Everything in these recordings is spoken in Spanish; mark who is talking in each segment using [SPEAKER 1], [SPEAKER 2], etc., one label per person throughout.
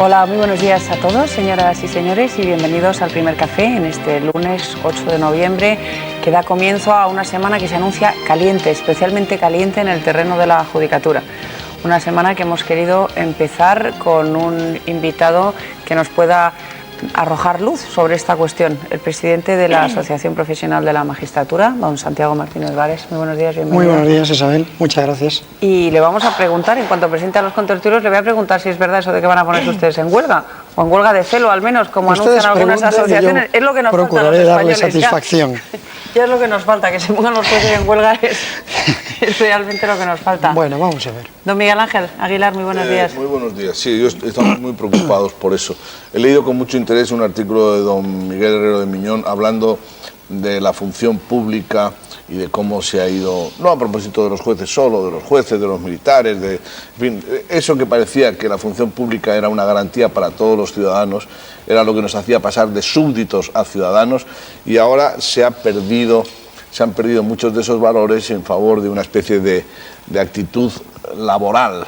[SPEAKER 1] Hola, muy buenos días a todos, señoras y señores, y bienvenidos al Primer Café en este lunes 8 de noviembre, que da comienzo a una semana que se anuncia caliente, especialmente caliente en el terreno de la judicatura. Una semana que hemos querido empezar con un invitado que nos pueda arrojar luz sobre esta cuestión, el presidente de la Asociación Profesional de la Magistratura, don Santiago Martínez Vares. Muy buenos días, bienvenido.
[SPEAKER 2] Muy buenos días, Isabel, muchas gracias.
[SPEAKER 1] Y le vamos a preguntar, en cuanto presente a los contertulios, le voy a preguntar si es verdad eso de que van a ponerse ustedes en huelga, o en huelga de celo al menos, como anuncian algunas asociaciones. Es lo que nos falta.
[SPEAKER 2] Procuraré darle satisfacción.
[SPEAKER 1] Ya es lo que nos falta, que se pongan los jueces en huelga es realmente lo que nos falta.
[SPEAKER 2] Bueno, vamos a ver.
[SPEAKER 1] Don Miguel Ángel Aguilar, muy buenos días.
[SPEAKER 3] Muy buenos días, sí, estamos muy preocupados por eso. He leído con mucho interés un artículo de don Miguel Herrero de Miñón hablando de la función pública y de cómo se ha ido, no a propósito de los jueces solo, de los jueces, de los militares, en fin, eso que parecía que la función pública era una garantía para todos los ciudadanos, era lo que nos hacía pasar de súbditos a ciudadanos, y ahora se han perdido muchos de esos valores en favor de una especie de actitud laboral.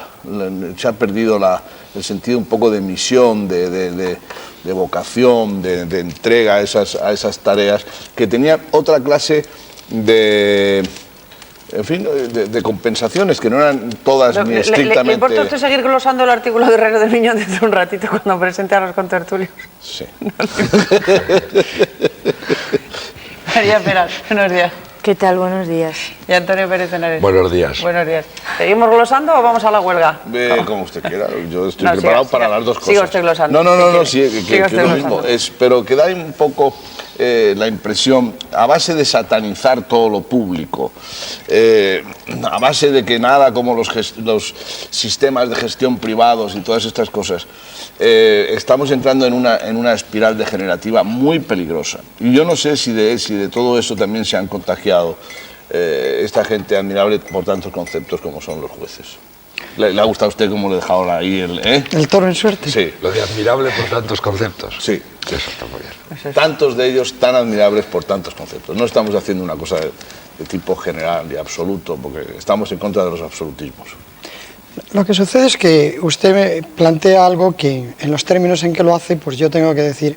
[SPEAKER 3] Se ha perdido el sentido un poco de misión, de vocación, de entrega a esas tareas, que tenían otra clase de compensaciones, que no eran todas ni estrictamente...
[SPEAKER 1] ¿Le importa a usted seguir glosando el artículo de Herrero de Miñón dentro de un ratito cuando presente a los contertulios?
[SPEAKER 3] Sí.
[SPEAKER 1] María Peral, buenos días.
[SPEAKER 4] ¿Qué tal? Buenos días.
[SPEAKER 1] Y Antonio Pérez Henares.
[SPEAKER 5] Buenos días.
[SPEAKER 1] Buenos días. ¿Seguimos glosando o vamos a la huelga?
[SPEAKER 3] Como usted quiera, yo estoy preparado para las dos cosas.
[SPEAKER 1] Sigo usted glosando.
[SPEAKER 3] No, sí, que es lo mismo. Pero que da un poco la impresión, a base de satanizar todo lo público, a base de que nada como los sistemas de gestión privados y todas estas cosas, estamos entrando en una espiral degenerativa muy peligrosa. Y yo no sé si de todo eso también se han contagiado esta gente admirable por tantos conceptos como son los jueces. ¿Le ha gustado a usted cómo le he dejado ahí
[SPEAKER 2] el toro en suerte?
[SPEAKER 3] Sí.
[SPEAKER 5] Lo de admirable por tantos conceptos.
[SPEAKER 3] Sí.
[SPEAKER 5] Eso está muy bien.
[SPEAKER 3] Tantos de ellos tan admirables por tantos conceptos. No estamos haciendo una cosa de tipo general y absoluto, porque estamos en contra de los absolutismos.
[SPEAKER 2] Lo que sucede es que usted me plantea algo que, en los términos en que lo hace, pues yo tengo que decir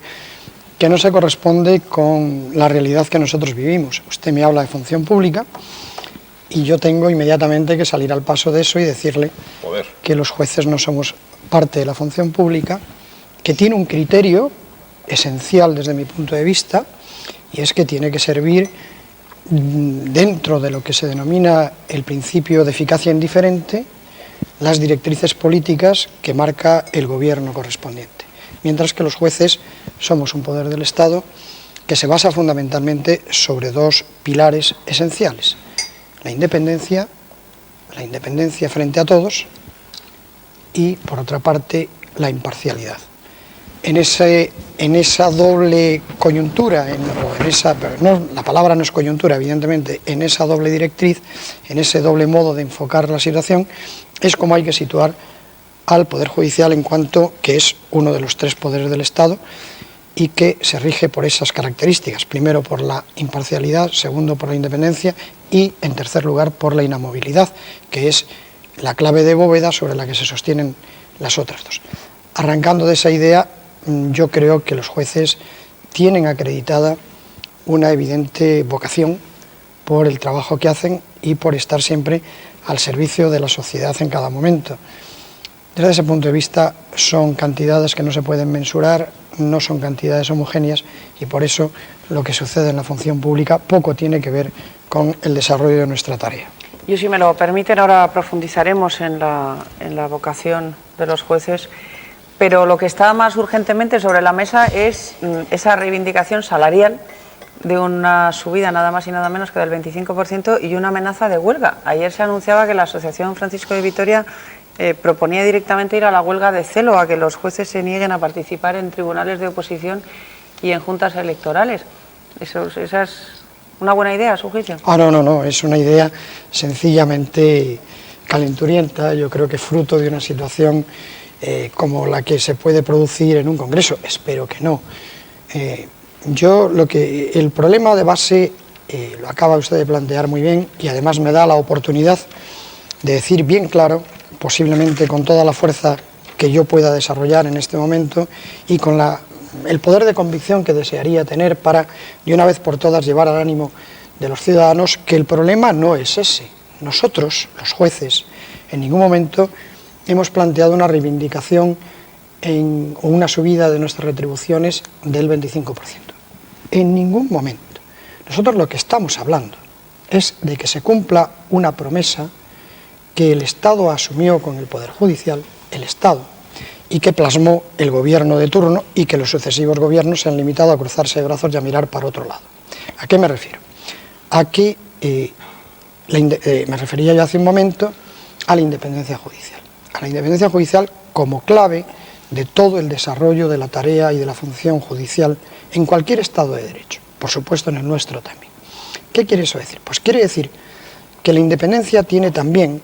[SPEAKER 2] que no se corresponde con la realidad que nosotros vivimos. Usted me habla de función pública y yo tengo inmediatamente que salir al paso de eso y decirle que los jueces no somos parte de la función pública, que tiene un criterio esencial desde mi punto de vista, y es que tiene que servir dentro de lo que se denomina el principio de eficacia indiferente, las directrices políticas que marca el gobierno correspondiente. Mientras que los jueces somos un poder del Estado que se basa fundamentalmente sobre dos pilares esenciales: la independencia frente a todos y, por otra parte, la imparcialidad. En esa doble coyuntura, la palabra no es coyuntura, evidentemente, en esa doble directriz, en ese doble modo de enfocar la situación, es como hay que situar al Poder Judicial, en cuanto que es uno de los tres poderes del Estado y que se rige por esas características: primero por la imparcialidad, segundo por la independencia y, en tercer lugar, por la inamovilidad, que es la clave de bóveda sobre la que se sostienen las otras dos. Arrancando de esa idea, yo creo que los jueces tienen acreditada una evidente vocación por el trabajo que hacen y por estar siempre al servicio de la sociedad en cada momento. Desde ese punto de vista, son cantidades que no se pueden mensurar, no son cantidades homogéneas, y por eso lo que sucede en la función pública poco tiene que ver con el desarrollo de nuestra tarea.
[SPEAKER 1] Yo, si me lo permiten, ahora profundizaremos en la vocación de los jueces, pero lo que está más urgentemente sobre la mesa es esa reivindicación salarial de una subida nada más y nada menos que del 25% y una amenaza de huelga. Ayer se anunciaba que la Asociación Francisco de Vitoria proponía directamente ir a la huelga de celo, a que los jueces se nieguen a participar en tribunales de oposición y en juntas electorales. ¿Esa es una buena idea, a su juicio?
[SPEAKER 2] No, es una idea sencillamente calenturienta. Yo creo que fruto de una situación como la que se puede producir en un congreso. Espero que no. El problema de base lo acaba usted de plantear muy bien, y además me da la oportunidad de decir bien claro, posiblemente con toda la fuerza que yo pueda desarrollar en este momento y con el poder de convicción que desearía tener para, de una vez por todas, llevar al ánimo de los ciudadanos que el problema no es ese. Nosotros, los jueces, en ningún momento hemos planteado una reivindicación o una subida de nuestras retribuciones del 25%. En ningún momento. Nosotros lo que estamos hablando es de que se cumpla una promesa que el Estado asumió con el Poder Judicial, el Estado, y que plasmó el gobierno de turno y que los sucesivos gobiernos se han limitado a cruzarse de brazos y a mirar para otro lado. ¿A qué me refiero? A que me refería ya hace un momento a la independencia judicial. A la independencia judicial como clave de todo el desarrollo de la tarea y de la función judicial en cualquier Estado de Derecho, por supuesto en el nuestro también. ¿Qué quiere eso decir? Pues quiere decir que la independencia tiene también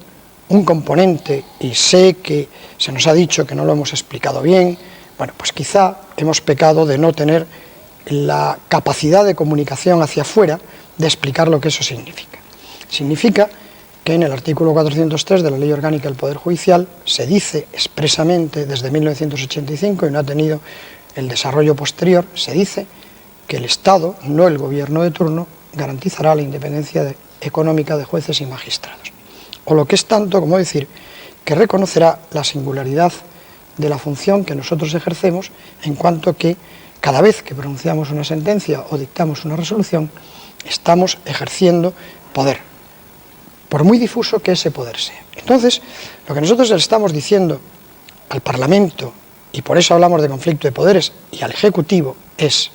[SPEAKER 2] un componente, y sé que se nos ha dicho que no lo hemos explicado bien, bueno, pues quizá hemos pecado de no tener la capacidad de comunicación hacia afuera de explicar lo que eso significa. Significa que en el artículo 403 de la Ley Orgánica del Poder Judicial se dice expresamente desde 1985, y no ha tenido el desarrollo posterior, se dice que el Estado, no el gobierno de turno, garantizará la independencia económica de jueces y magistrados. O lo que es tanto como decir que reconocerá la singularidad de la función que nosotros ejercemos en cuanto que cada vez que pronunciamos una sentencia o dictamos una resolución, estamos ejerciendo poder, por muy difuso que ese poder sea. Entonces, lo que nosotros le estamos diciendo al Parlamento, y por eso hablamos de conflicto de poderes, y al Ejecutivo, es: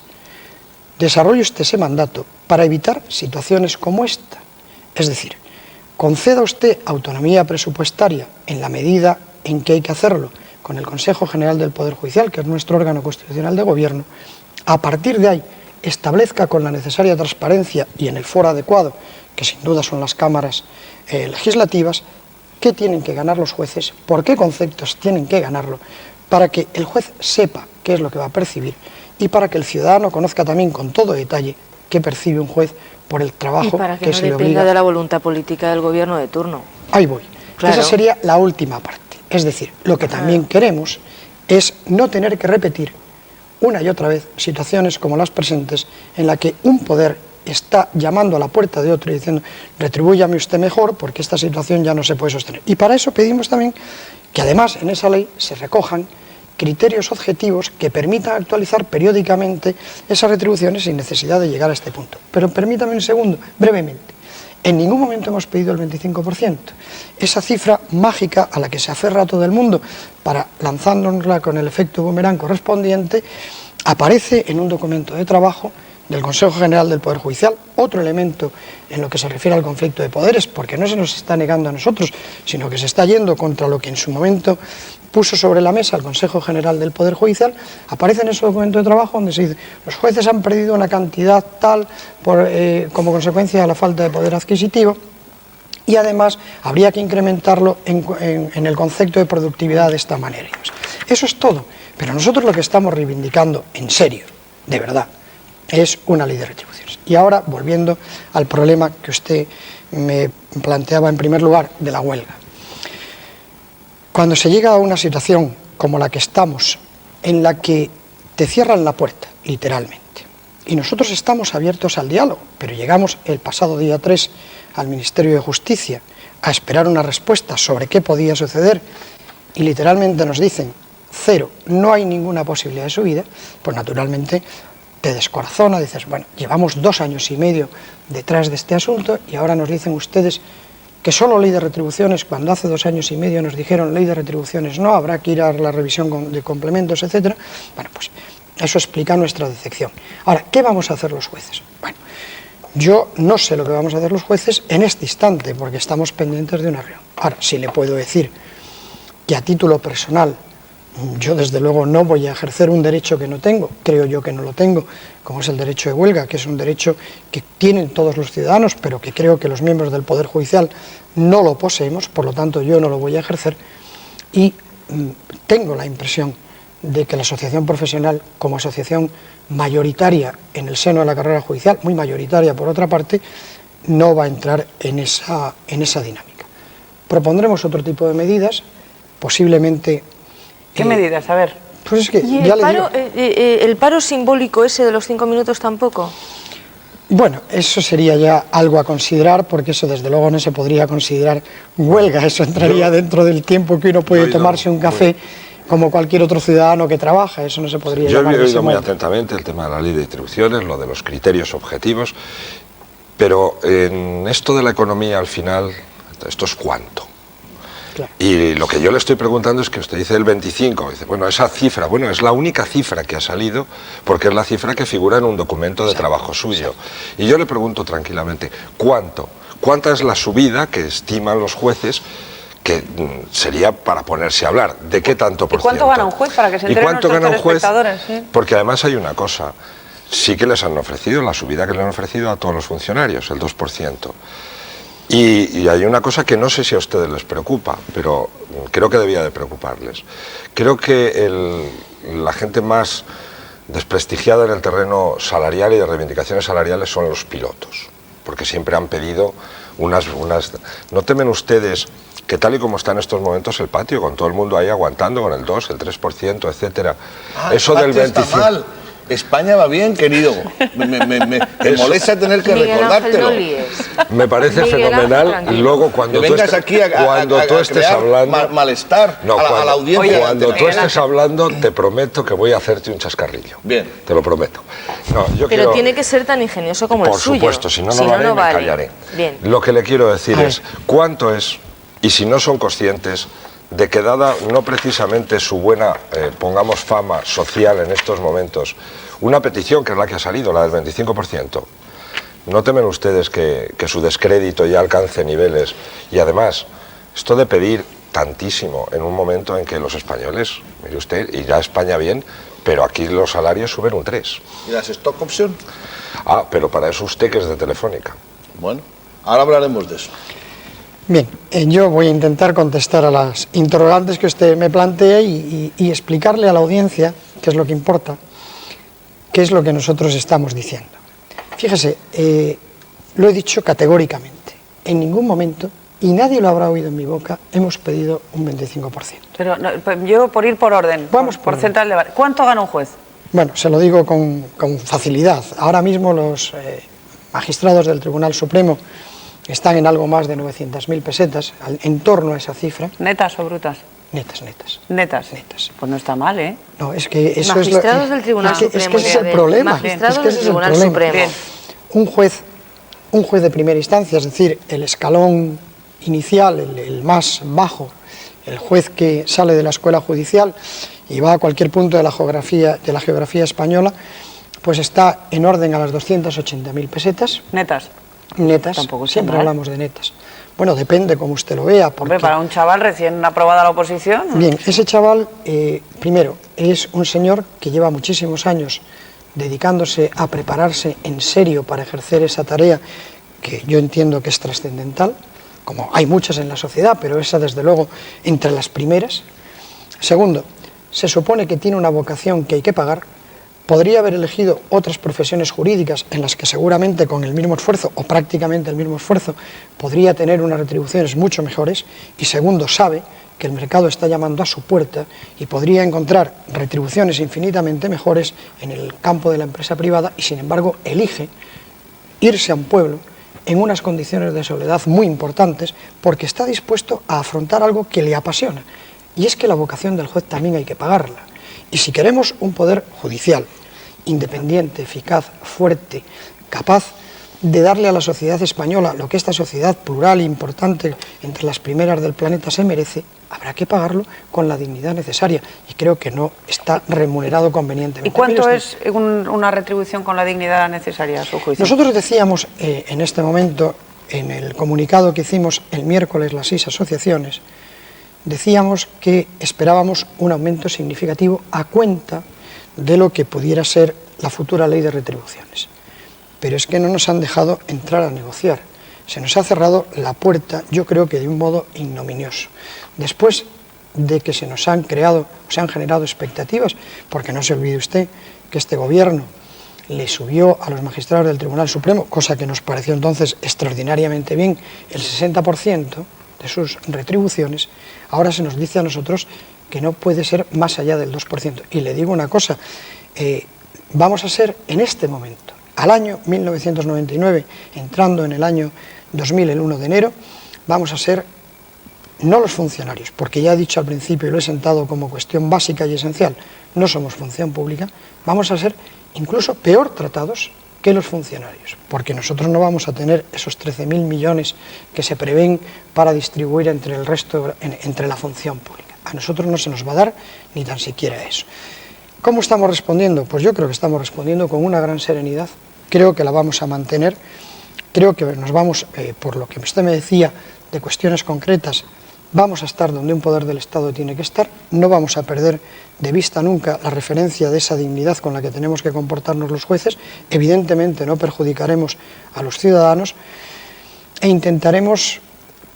[SPEAKER 2] desarrolle usted ese mandato para evitar situaciones como esta. Es decir, conceda usted autonomía presupuestaria en la medida en que hay que hacerlo con el Consejo General del Poder Judicial, que es nuestro órgano constitucional de gobierno. A partir de ahí, establezca con la necesaria transparencia y en el foro adecuado, que sin duda son las cámaras legislativas, qué tienen que ganar los jueces, por qué conceptos tienen que ganarlo, para que el juez sepa qué es lo que va a percibir y para que el ciudadano conozca también con todo detalle qué percibe un juez por el trabajo que se le obliga.
[SPEAKER 4] Y para que no dependa de la voluntad política del gobierno de turno.
[SPEAKER 2] Ahí voy.
[SPEAKER 4] Claro.
[SPEAKER 2] Esa sería la última parte. Es decir, lo que también queremos es no tener que repetir una y otra vez situaciones como las presentes, en la que un poder está llamando a la puerta de otro y diciendo: retribúyame usted mejor porque esta situación ya no se puede sostener. Y para eso pedimos también que además en esa ley se recojan criterios objetivos que permitan actualizar periódicamente esas retribuciones sin necesidad de llegar a este punto. Pero permítame un segundo, brevemente. En ningún momento hemos pedido el 25%. Esa cifra mágica a la que se aferra todo el mundo para lanzándonosla con el efecto boomerang correspondiente, aparece en un documento de trabajo del Consejo General del Poder Judicial, otro elemento en lo que se refiere al conflicto de poderes, porque no se nos está negando a nosotros, sino que se está yendo contra lo que en su momento puso sobre la mesa el Consejo General del Poder Judicial. Aparece en ese documento de trabajo donde se dice: los jueces han perdido una cantidad tal como consecuencia de la falta de poder adquisitivo, y además habría que incrementarlo en el concepto de productividad de esta manera. Eso es todo, pero nosotros lo que estamos reivindicando en serio, de verdad, es una ley de retribuciones. Y ahora, volviendo al problema que usted me planteaba en primer lugar, de la huelga. Cuando se llega a una situación como la que estamos, en la que te cierran la puerta, literalmente, y nosotros estamos abiertos al diálogo, pero llegamos el pasado día 3 al Ministerio de Justicia a esperar una respuesta sobre qué podía suceder, y literalmente nos dicen: cero, no hay ninguna posibilidad de subida, pues naturalmente te descorazona, dices: bueno, llevamos 2 años y medio detrás de este asunto y ahora nos dicen ustedes que solo ley de retribuciones, cuando hace 2 años y medio nos dijeron ley de retribuciones no, habrá que ir a la revisión de complementos, etcétera. Bueno, pues eso explica nuestra decepción. Ahora, ¿qué vamos a hacer los jueces? Bueno, yo no sé lo que vamos a hacer los jueces en este instante, porque estamos pendientes de una reunión. Ahora, sí le puedo decir que a título personal, yo desde luego no voy a ejercer un derecho que no tengo, creo yo que no lo tengo, como es el derecho de huelga, que es un derecho que tienen todos los ciudadanos, pero que creo que los miembros del Poder Judicial no lo poseemos, por lo tanto yo no lo voy a ejercer, y tengo la impresión de que la asociación profesional, como asociación mayoritaria en el seno de la carrera judicial, muy mayoritaria por otra parte, no va a entrar en esa dinámica. Propondremos otro tipo de medidas, posiblemente
[SPEAKER 1] ¿Qué medidas? A ver.
[SPEAKER 2] Pues es que
[SPEAKER 4] ¿Y
[SPEAKER 2] ya
[SPEAKER 4] el
[SPEAKER 2] le
[SPEAKER 4] paro,
[SPEAKER 2] digo.
[SPEAKER 4] el paro simbólico ese de los 5 minutos tampoco?
[SPEAKER 2] Bueno, eso sería ya algo a considerar, porque eso desde luego no se podría considerar huelga, eso entraría dentro del tiempo que uno puede tomarse un café como cualquier otro ciudadano que trabaja, eso no se podría
[SPEAKER 5] Yo
[SPEAKER 2] llamar
[SPEAKER 5] he
[SPEAKER 2] de ese
[SPEAKER 5] oído muy
[SPEAKER 2] modo.
[SPEAKER 5] atentamente el tema de la ley de distribuciones, lo de los criterios objetivos, pero en esto de la economía al final, esto es cuánto.
[SPEAKER 2] Claro.
[SPEAKER 5] Y lo que yo le estoy preguntando es que usted dice el 25, dice, bueno, esa cifra, bueno, es la única cifra que ha salido porque es la cifra que figura en un documento de trabajo suyo. Y yo le pregunto tranquilamente, ¿cuánto? ¿Cuánta es la subida que estiman los jueces que sería para ponerse a hablar? ¿De qué tanto por
[SPEAKER 1] ¿Y cuánto
[SPEAKER 5] ciento?
[SPEAKER 1] gana un juez para que se
[SPEAKER 5] ¿Y
[SPEAKER 1] enteren
[SPEAKER 5] cuánto
[SPEAKER 1] nuestros
[SPEAKER 5] gana un juez?
[SPEAKER 1] telespectadores? Sí.
[SPEAKER 5] Porque además hay una cosa, sí que les han ofrecido la subida que le han ofrecido a todos los funcionarios, el 2%. Y hay una cosa que no sé si a ustedes les preocupa, pero creo que debía de preocuparles. Creo que la gente más desprestigiada en el terreno salarial y de reivindicaciones salariales son los pilotos, porque siempre han pedido unas... ¿No temen ustedes que tal y como está en estos momentos el patio, con todo el mundo ahí aguantando con el 2, el 3%, etcétera?
[SPEAKER 3] Eso del 25... mal. España va bien, querido. Me molesta tener que
[SPEAKER 4] Miguel
[SPEAKER 3] recordártelo.
[SPEAKER 4] Ángel, no líes.
[SPEAKER 5] Me parece
[SPEAKER 4] Miguel Ángel,
[SPEAKER 5] fenomenal.
[SPEAKER 4] tranquilo.
[SPEAKER 5] Luego cuando
[SPEAKER 3] Que
[SPEAKER 5] tú,
[SPEAKER 3] vengas aquí
[SPEAKER 5] cuando tú estés
[SPEAKER 3] crear
[SPEAKER 5] hablando...
[SPEAKER 3] malestar a la audiencia.
[SPEAKER 1] Oye,
[SPEAKER 5] Cuando tú
[SPEAKER 1] Miguel
[SPEAKER 5] estés hablando, te prometo que voy a hacerte un chascarrillo.
[SPEAKER 3] Bien.
[SPEAKER 5] Te lo prometo. No, yo
[SPEAKER 4] Pero
[SPEAKER 5] quiero...
[SPEAKER 4] tiene que ser tan ingenioso como el
[SPEAKER 5] Por
[SPEAKER 4] suyo.
[SPEAKER 5] supuesto, si no, no lo haré, me
[SPEAKER 4] vale.
[SPEAKER 5] callaré.
[SPEAKER 4] Bien.
[SPEAKER 5] Lo que le quiero decir
[SPEAKER 2] A
[SPEAKER 5] es cuánto es, y si no son conscientes de que dada no precisamente su buena, pongamos, fama social en estos momentos, una petición que es la que ha salido, la del 25%, ¿no temen ustedes que su descrédito ya alcance niveles? Y además, esto de pedir tantísimo en un momento en que los españoles, mire usted, irá España bien, pero aquí los salarios suben un 3.
[SPEAKER 3] ¿Y las stock option?
[SPEAKER 5] Ah, pero para eso usted que es de Telefónica.
[SPEAKER 3] Bueno, ahora hablaremos de eso.
[SPEAKER 2] Bien, yo voy a intentar contestar a las interrogantes que usted me plantea y explicarle a la audiencia, qué es lo que importa, qué es lo que nosotros estamos diciendo. Fíjese, lo he dicho categóricamente, en ningún momento, y nadie lo habrá oído en mi boca, hemos pedido un 25%.
[SPEAKER 1] Pero no, yo por ir por orden,
[SPEAKER 2] Vamos
[SPEAKER 1] por
[SPEAKER 2] por
[SPEAKER 1] centrar el debate. ¿Cuánto gana un juez?
[SPEAKER 2] Bueno, se lo digo con facilidad. Ahora mismo los magistrados del Tribunal Supremo están en algo más de 900.000 pesetas, en torno a esa cifra.
[SPEAKER 1] ¿Netas o brutas?
[SPEAKER 2] Netas, netas.
[SPEAKER 1] Netas.
[SPEAKER 2] Netas.
[SPEAKER 1] Pues no está mal, ¿eh?
[SPEAKER 2] No, es que eso
[SPEAKER 4] Magistrados
[SPEAKER 2] es lo...
[SPEAKER 4] del Tribunal
[SPEAKER 2] es que
[SPEAKER 4] Supremo.
[SPEAKER 2] ese es el problema.
[SPEAKER 4] Magistrados
[SPEAKER 2] Es que ese
[SPEAKER 4] del
[SPEAKER 2] es el
[SPEAKER 4] Tribunal
[SPEAKER 2] problema.
[SPEAKER 4] Supremo.
[SPEAKER 1] Bien.
[SPEAKER 2] Un juez de primera instancia, es decir, el escalón inicial, el más bajo, el juez que sale de la escuela judicial y va a cualquier punto de la geografía española, pues está en orden a las 280.000 pesetas.
[SPEAKER 1] Netas.
[SPEAKER 2] Netas,
[SPEAKER 1] Tampoco está
[SPEAKER 2] siempre
[SPEAKER 1] mal.
[SPEAKER 2] hablamos de netas. Bueno, depende como usted lo vea. Porque...
[SPEAKER 1] Hombre, para un chaval recién aprobada la oposición. ¿no?
[SPEAKER 2] Bien, ese chaval, primero, es un señor que lleva muchísimos años dedicándose a prepararse en serio para ejercer esa tarea que yo entiendo que es trascendental, como hay muchas en la sociedad, pero esa desde luego entre las primeras. Segundo, se supone que tiene una vocación que hay que pagar. Podría haber elegido otras profesiones jurídicas en las que seguramente con el mismo esfuerzo o prácticamente el mismo esfuerzo podría tener unas retribuciones mucho mejores. Y segundo, sabe que el mercado está llamando a su puerta y podría encontrar retribuciones infinitamente mejores en el campo de la empresa privada y sin embargo elige irse a un pueblo en unas condiciones de soledad muy importantes porque está dispuesto a afrontar algo que le apasiona. Y es que la vocación del juez también hay que pagarla. Y si queremos un poder judicial independiente, eficaz, fuerte, capaz de darle a la sociedad española lo que esta sociedad plural e importante entre las primeras del planeta se merece, habrá que pagarlo con la dignidad necesaria y creo que no está remunerado convenientemente.
[SPEAKER 1] ¿Y cuánto es una retribución con la dignidad necesaria a su juicio?
[SPEAKER 2] Nosotros decíamos en este momento, en el comunicado que hicimos el miércoles las 6 asociaciones, decíamos que esperábamos un aumento significativo a cuenta de lo que pudiera ser la futura ley de retribuciones. Pero es que no nos han dejado entrar a negociar. Se nos ha cerrado la puerta, yo creo que de un modo ignominioso. Después de que se nos han creado, se han generado expectativas, porque no se olvide usted que este gobierno le subió a los magistrados del Tribunal Supremo, cosa que nos pareció entonces extraordinariamente bien, el 60% de sus retribuciones, ahora se nos dice a nosotros que no puede ser más allá del 2%. Y le digo una cosa, vamos a ser en este momento, al año 1999, entrando en el año 2000, el 1 de enero, vamos a ser, no los funcionarios, porque ya he dicho al principio y lo he sentado como cuestión básica y esencial, no somos función pública, vamos a ser incluso peor tratados que los funcionarios, porque nosotros no vamos a tener esos 13.000 millones que se prevén para distribuir entre el resto, entre la función pública. A nosotros no se nos va a dar ni tan siquiera eso. ¿Cómo estamos respondiendo? Pues yo creo que estamos respondiendo con una gran serenidad, creo que la vamos a mantener, creo que nos vamos, por lo que usted me decía, de cuestiones concretas, vamos a estar donde un poder del Estado tiene que estar, no vamos a perder de vista nunca la referencia de esa dignidad con la que tenemos que comportarnos los jueces, evidentemente no perjudicaremos a los ciudadanos e intentaremos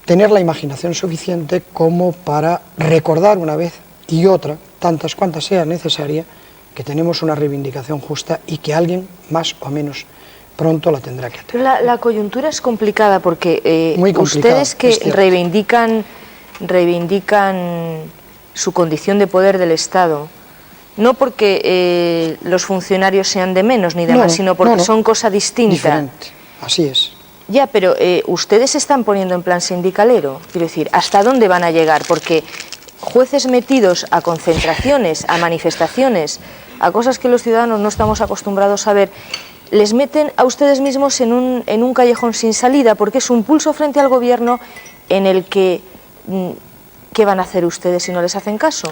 [SPEAKER 2] tener la imaginación suficiente como para recordar una vez y otra, tantas cuantas sea necesaria, que tenemos una reivindicación justa y que alguien más o menos pronto la tendrá que atender.
[SPEAKER 4] Pero la coyuntura es complicada porque
[SPEAKER 2] Muy complicada,
[SPEAKER 4] ustedes que reivindican su condición de poder del Estado, no porque los funcionarios sean de menos ni de más, sino porque son cosa distinta.
[SPEAKER 2] Diferente, así es.
[SPEAKER 4] Ya, pero ustedes se están poniendo en plan sindicalero, quiero decir, ¿hasta dónde van a llegar? Porque jueces metidos a concentraciones, a manifestaciones, a cosas que los ciudadanos no estamos acostumbrados a ver, les meten a ustedes mismos en un callejón sin salida, porque es un pulso frente al gobierno en el que, ¿qué van a hacer ustedes si no les hacen caso?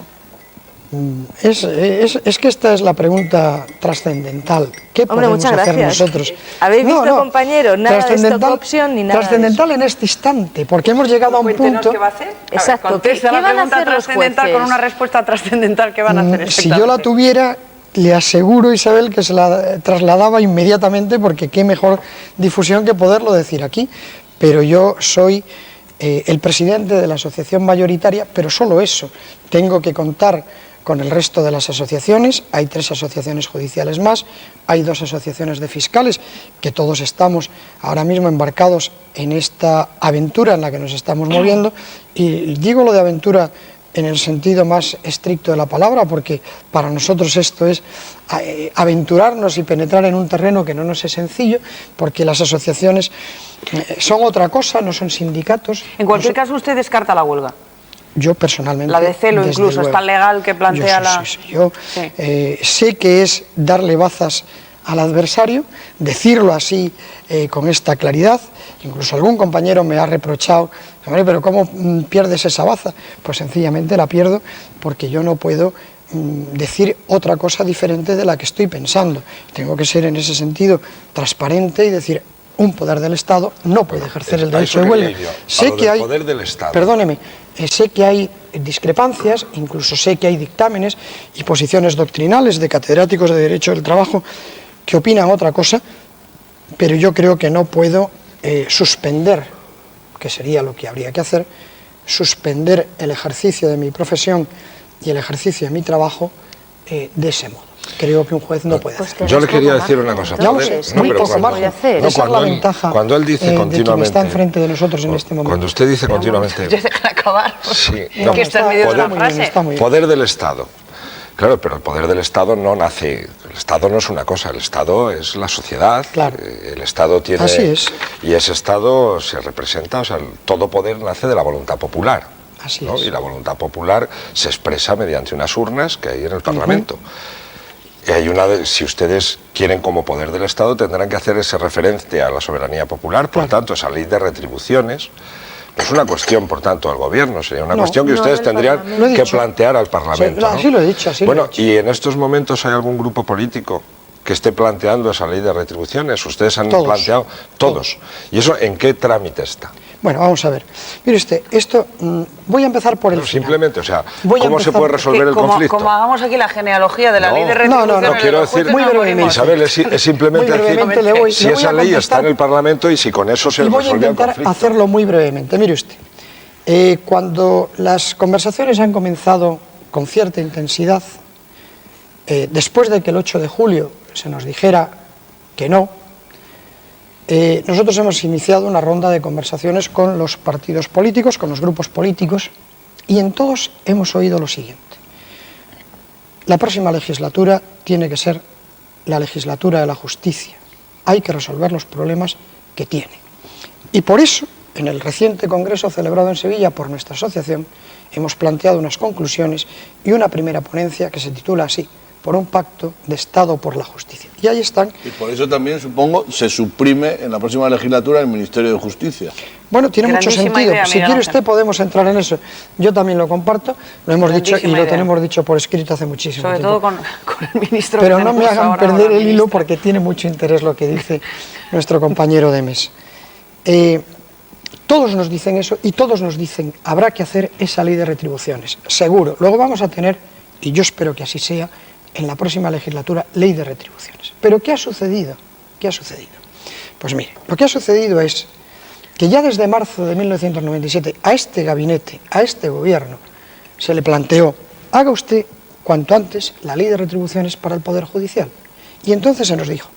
[SPEAKER 2] Es que esta es la pregunta trascendental. ¿Qué podemos hacer nosotros?
[SPEAKER 4] ¿Habéis visto, compañero? Nada de stock option ni nada
[SPEAKER 2] trascendental en este instante, porque hemos llegado a un punto...
[SPEAKER 1] ¿Qué va a hacer?
[SPEAKER 4] Exacto. ¿Qué van a hacer los jueces?
[SPEAKER 1] Con una respuesta trascendental, ¿qué van a hacer exactamente?
[SPEAKER 2] Si yo la tuviera, le aseguro, Isabel, que se la trasladaba inmediatamente, porque qué mejor difusión que poderlo decir aquí. Pero yo soy el presidente de la asociación mayoritaria, pero solo eso. Tengo que contar con el resto de las asociaciones, hay 3 asociaciones judiciales más, hay 2 asociaciones de fiscales, que todos estamos ahora mismo embarcados en esta aventura en la que nos estamos moviendo, y digo lo de aventura en el sentido más estricto de la palabra, porque para nosotros esto es aventurarnos y penetrar en un terreno que no nos es sencillo, porque las asociaciones son otra cosa, no son sindicatos.
[SPEAKER 1] En cualquier caso, usted descarta la huelga.
[SPEAKER 2] Yo personalmente...
[SPEAKER 1] La de celo incluso,
[SPEAKER 2] luego,
[SPEAKER 1] está legal que plantea
[SPEAKER 2] yo sé que es darle bazas al adversario, decirlo así con esta claridad. Incluso algún compañero me ha reprochado, hombre, pero ¿cómo pierdes esa baza? Pues sencillamente la pierdo porque yo no puedo decir otra cosa diferente de la que estoy pensando. Tengo que ser en ese sentido transparente y decir, un poder del Estado no puede ejercer el derecho de huelga. Sé que hay,
[SPEAKER 5] poder del Estado.
[SPEAKER 2] Perdóneme, sé que hay discrepancias, incluso sé que hay dictámenes y posiciones doctrinales de catedráticos de Derecho del Trabajo que opinan otra cosa, pero yo creo que no puedo suspender, que sería lo que habría que hacer, suspender el ejercicio de mi profesión y el ejercicio de mi trabajo de ese modo. Creo que un juez no puede hacer.
[SPEAKER 5] Yo le quería decir una cosa. Cuando él dice continuamente,
[SPEAKER 2] quien está enfrente de nosotros en este momento.
[SPEAKER 5] Cuando usted dice continuamente,
[SPEAKER 1] acabar.
[SPEAKER 5] Sí,
[SPEAKER 1] no, que está en medio de la frase.
[SPEAKER 5] Poder del Estado. Claro, pero el poder del Estado no nace. El Estado no es una cosa, el Estado es la sociedad.
[SPEAKER 2] Claro.
[SPEAKER 5] El Estado tiene.
[SPEAKER 2] Así es.
[SPEAKER 5] Y ese Estado se representa, o sea, todo poder nace de la voluntad popular.
[SPEAKER 2] Así
[SPEAKER 5] ¿no?
[SPEAKER 2] es.
[SPEAKER 5] Y la voluntad popular se expresa mediante unas urnas que hay en el Parlamento. Y hay si ustedes quieren como poder del Estado, tendrán que hacer ese referente a la soberanía popular, por tanto, esa ley de retribuciones. No es una cuestión, por tanto, al gobierno, sería una cuestión que ustedes tendrían que plantear al Parlamento.
[SPEAKER 2] Así lo he dicho, así
[SPEAKER 5] bueno,
[SPEAKER 2] lo he dicho.
[SPEAKER 5] ¿y en estos momentos hay algún grupo político que esté planteando esa ley de retribuciones? Ustedes han planteado todos. ¿Y eso en qué trámite está?
[SPEAKER 2] Bueno, vamos a ver. Mire usted, esto voy a empezar por el final.
[SPEAKER 5] Simplemente, o sea, ¿cómo se puede resolver el conflicto?
[SPEAKER 1] Como hagamos aquí la genealogía de la ley de retribuciones.
[SPEAKER 5] No, quiero decir,
[SPEAKER 2] muy brevemente.
[SPEAKER 5] Isabel, es simplemente decir si esa ley está en el Parlamento y si con eso se resolvió el conflicto.
[SPEAKER 2] Voy a intentar hacerlo muy brevemente. Mire usted, cuando las conversaciones han comenzado con cierta intensidad, después de que el 8 de julio se nos dijera que no, nosotros hemos iniciado una ronda de conversaciones con los partidos políticos, con los grupos políticos, y en todos hemos oído lo siguiente. la próxima legislatura tiene que ser la legislatura de la justicia. Hay que resolver los problemas que tiene. Y por eso, en el reciente congreso celebrado en Sevilla por nuestra asociación, hemos planteado unas conclusiones y una primera ponencia que se titula así: por un pacto de Estado por la justicia. Y ahí están.
[SPEAKER 3] Y por eso también, supongo, se suprime en la próxima legislatura el Ministerio de Justicia.
[SPEAKER 2] Bueno, tiene mucho
[SPEAKER 1] Grandísima
[SPEAKER 2] sentido.
[SPEAKER 1] idea,
[SPEAKER 2] Si
[SPEAKER 1] Miguel
[SPEAKER 2] quiere
[SPEAKER 1] Ángel.
[SPEAKER 2] usted podemos entrar en eso. Yo también lo comparto, lo hemos dicho y
[SPEAKER 1] Grandísima
[SPEAKER 2] lo
[SPEAKER 1] idea.
[SPEAKER 2] tenemos dicho por escrito hace muchísimo
[SPEAKER 1] Sobre
[SPEAKER 2] tiempo.
[SPEAKER 1] todo con el ministro.
[SPEAKER 2] Pero
[SPEAKER 1] que
[SPEAKER 2] no me
[SPEAKER 1] tenemos
[SPEAKER 2] hagan
[SPEAKER 1] ahora,
[SPEAKER 2] perder
[SPEAKER 1] o la
[SPEAKER 2] el hilo
[SPEAKER 1] ministra.
[SPEAKER 2] porque tiene mucho interés lo que dice nuestro compañero de mesa. Todos nos dicen eso y todos nos dicen habrá que hacer esa ley de retribuciones, seguro. Luego vamos a tener, y yo espero que así sea, en la próxima legislatura, ley de retribuciones. ¿Pero qué ha sucedido? ¿Qué ha sucedido? Pues mire, lo que ha sucedido es que ya desde marzo de 1997 a este gabinete, a este gobierno, se le planteó: haga usted cuanto antes la ley de retribuciones para el Poder Judicial. Y entonces se nos dijo: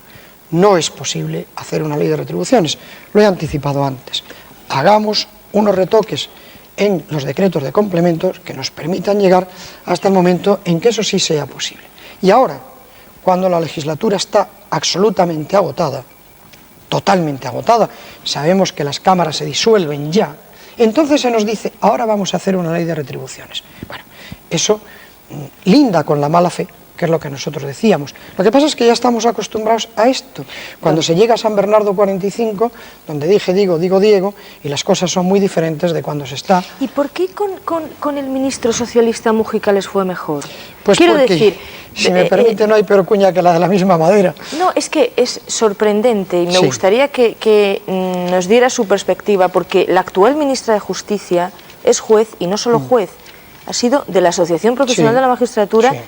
[SPEAKER 2] no es posible hacer una ley de retribuciones, lo he anticipado antes. Hagamos unos retoques en los decretos de complementos que nos permitan llegar hasta el momento en que eso sí sea posible. Y ahora, cuando la legislatura está absolutamente agotada, totalmente agotada, sabemos que las cámaras se disuelven ya, entonces se nos dice: ahora vamos a hacer una ley de retribuciones. Bueno, eso linda con la mala fe, que es lo que nosotros decíamos. Lo que pasa es que ya estamos acostumbrados a esto. Cuando se llega a San Bernardo 45, donde dije digo, digo Diego, y las cosas son muy diferentes de cuando se está.
[SPEAKER 4] ¿Y por qué con el ministro socialista Mújica les fue mejor?
[SPEAKER 2] Pues
[SPEAKER 4] Quiero
[SPEAKER 2] porque,
[SPEAKER 4] decir,
[SPEAKER 2] si me permite, no hay peor cuña que la de la misma madera.
[SPEAKER 4] no, es que es sorprendente y me
[SPEAKER 2] Sí.
[SPEAKER 4] gustaría que nos diera su perspectiva, porque la actual ministra de Justicia es juez y no solo juez, ha sido de la Asociación Profesional
[SPEAKER 2] Sí.
[SPEAKER 4] de la Magistratura,
[SPEAKER 2] Sí.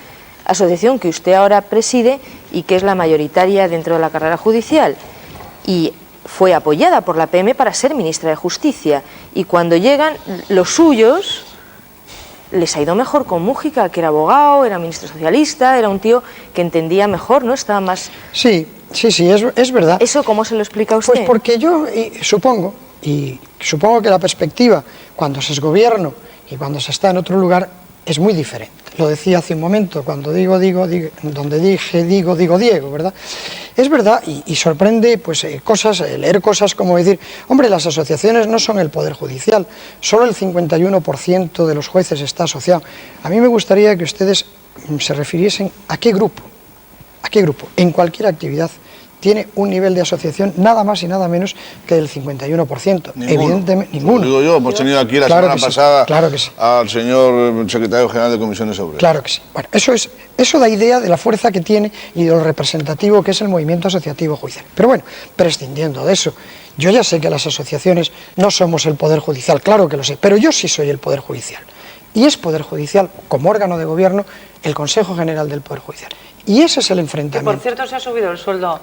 [SPEAKER 4] asociación que usted ahora preside y que es la mayoritaria dentro de la carrera judicial. Y fue apoyada por la PM para ser ministra de Justicia. Y cuando llegan los suyos, les ha ido mejor con Mújica, que era abogado, era ministro socialista, era un tío que entendía mejor, ¿no? Estaba más...
[SPEAKER 2] Sí, es verdad.
[SPEAKER 4] ¿Eso cómo se lo explica usted?
[SPEAKER 2] Pues porque yo supongo que la perspectiva cuando se es gobierno y cuando se está en otro lugar es muy diferente. Lo decía hace un momento, cuando donde dije digo Diego, ¿verdad? Es verdad y sorprende pues leer cosas como decir: hombre, las asociaciones no son el Poder Judicial, solo el 51% de los jueces está asociado. A mí me gustaría que ustedes se refiriesen a qué grupo, en cualquier actividad tiene un nivel de asociación nada más y nada menos que del 51%. Evidentemente, ninguno.
[SPEAKER 3] Lo digo yo, hemos tenido aquí la
[SPEAKER 2] Claro
[SPEAKER 3] semana
[SPEAKER 2] que sí,
[SPEAKER 3] pasada
[SPEAKER 2] claro que sí.
[SPEAKER 3] al señor secretario general de Comisiones Obreras.
[SPEAKER 2] Claro que sí. Bueno, eso da idea de la fuerza que tiene y de lo representativo que es el movimiento asociativo judicial. Pero bueno, prescindiendo de eso, yo ya sé que las asociaciones no somos el Poder Judicial, claro que lo sé, pero yo sí soy el Poder Judicial. Y es Poder Judicial, como órgano de gobierno, el Consejo General del Poder Judicial. Y ese es el
[SPEAKER 1] Que,
[SPEAKER 2] enfrentamiento.
[SPEAKER 1] por cierto, se ha subido el sueldo.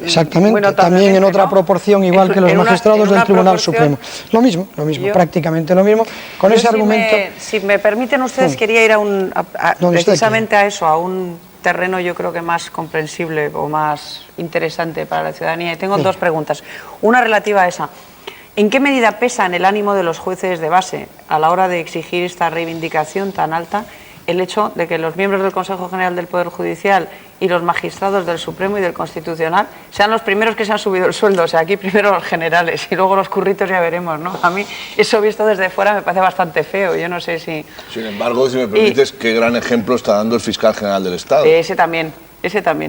[SPEAKER 2] Exactamente,
[SPEAKER 1] Bueno,
[SPEAKER 2] también en
[SPEAKER 1] notablemente,
[SPEAKER 2] otra
[SPEAKER 1] ¿no?
[SPEAKER 2] proporción, igual que los
[SPEAKER 1] En una-
[SPEAKER 2] magistrados
[SPEAKER 1] en
[SPEAKER 2] del
[SPEAKER 1] una
[SPEAKER 2] Tribunal
[SPEAKER 1] proporción.
[SPEAKER 2] Supremo. Lo mismo,
[SPEAKER 1] Yo-
[SPEAKER 2] prácticamente lo mismo. Con
[SPEAKER 1] Yo,
[SPEAKER 2] ese argumento.
[SPEAKER 1] Si me permiten ustedes, quería ir
[SPEAKER 2] Donde usted
[SPEAKER 1] precisamente a eso, a un terreno yo creo que más comprensible o más interesante para la ciudadanía. Y tengo dos preguntas. Una relativa a esa. ¿En qué medida pesa en el ánimo de los jueces de base a la hora de exigir esta reivindicación tan alta el hecho de que los miembros del Consejo General del Poder Judicial y los magistrados del Supremo y del Constitucional sean los primeros que se han subido el sueldo? O sea, aquí primero los generales y luego los curritos ya veremos, ¿no? A mí eso visto desde fuera me parece bastante feo. Yo no sé si...
[SPEAKER 3] Sin embargo, si me permites, qué gran ejemplo está dando el fiscal general del Estado.
[SPEAKER 1] Ese también.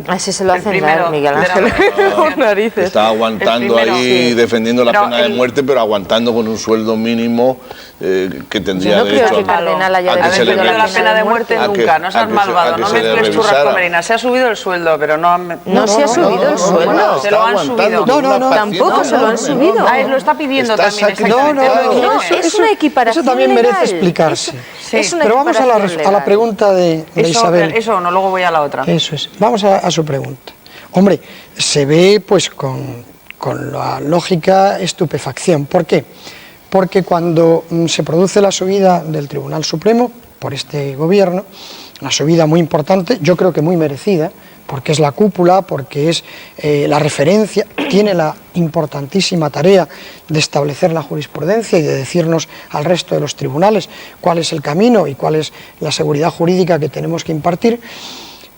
[SPEAKER 4] A ese se lo
[SPEAKER 1] El
[SPEAKER 4] hacen
[SPEAKER 1] primero
[SPEAKER 4] dar, Miguel
[SPEAKER 1] de la
[SPEAKER 4] Ángel.
[SPEAKER 1] organización.
[SPEAKER 4] Por narices.
[SPEAKER 3] Está aguantando
[SPEAKER 1] El primero,
[SPEAKER 3] ahí,
[SPEAKER 1] sí.
[SPEAKER 3] defendiendo la
[SPEAKER 1] Pero
[SPEAKER 3] pena de muerte, pero aguantando con un sueldo mínimo que tendría
[SPEAKER 4] Yo no creo
[SPEAKER 3] derecho
[SPEAKER 4] que
[SPEAKER 3] a...
[SPEAKER 4] Cardenal haya
[SPEAKER 3] a que se le
[SPEAKER 4] defendido
[SPEAKER 1] la pena de muerte
[SPEAKER 3] a que-
[SPEAKER 1] nunca, no
[SPEAKER 3] a
[SPEAKER 1] seas
[SPEAKER 3] que se-
[SPEAKER 1] malvado,
[SPEAKER 3] a que
[SPEAKER 1] no
[SPEAKER 3] se le
[SPEAKER 1] mezcles churras
[SPEAKER 3] revisara.
[SPEAKER 1] con merinas. Se ha subido el sueldo, pero no...
[SPEAKER 4] No se ha subido el sueldo.
[SPEAKER 1] Bueno, se lo han
[SPEAKER 3] aguantando
[SPEAKER 1] subido.
[SPEAKER 3] con una
[SPEAKER 4] Tampoco
[SPEAKER 3] paciencia
[SPEAKER 4] se lo han
[SPEAKER 3] enorme,
[SPEAKER 4] subido.
[SPEAKER 3] ¿no?
[SPEAKER 1] Ah, él lo está pidiendo
[SPEAKER 3] Está
[SPEAKER 1] también,
[SPEAKER 3] sacrificado.
[SPEAKER 1] exactamente.
[SPEAKER 4] No, es una equiparación
[SPEAKER 2] Eso también merece
[SPEAKER 4] legal.
[SPEAKER 2] explicarse.
[SPEAKER 1] Sí.
[SPEAKER 4] Es una
[SPEAKER 2] Pero vamos a
[SPEAKER 4] equiparación
[SPEAKER 2] la
[SPEAKER 4] legal.
[SPEAKER 2] pregunta de Isabel.
[SPEAKER 1] Eso no, luego voy a la otra.
[SPEAKER 2] Eso es. Vamos a su pregunta. Hombre, se ve pues con la lógica estupefacción. ¿Por qué? Porque cuando se produce la subida del Tribunal Supremo por este gobierno, una subida muy importante, yo creo que muy merecida, porque es la cúpula, porque es la referencia, tiene la importantísima tarea de establecer la jurisprudencia y de decirnos al resto de los tribunales cuál es el camino y cuál es la seguridad jurídica que tenemos que impartir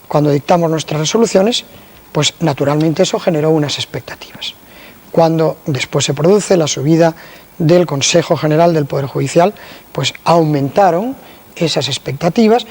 [SPEAKER 2] cuando dictamos nuestras resoluciones, pues naturalmente eso generó unas expectativas. Cuando después se produce la subida del Consejo General del Poder Judicial, pues aumentaron esas expectativas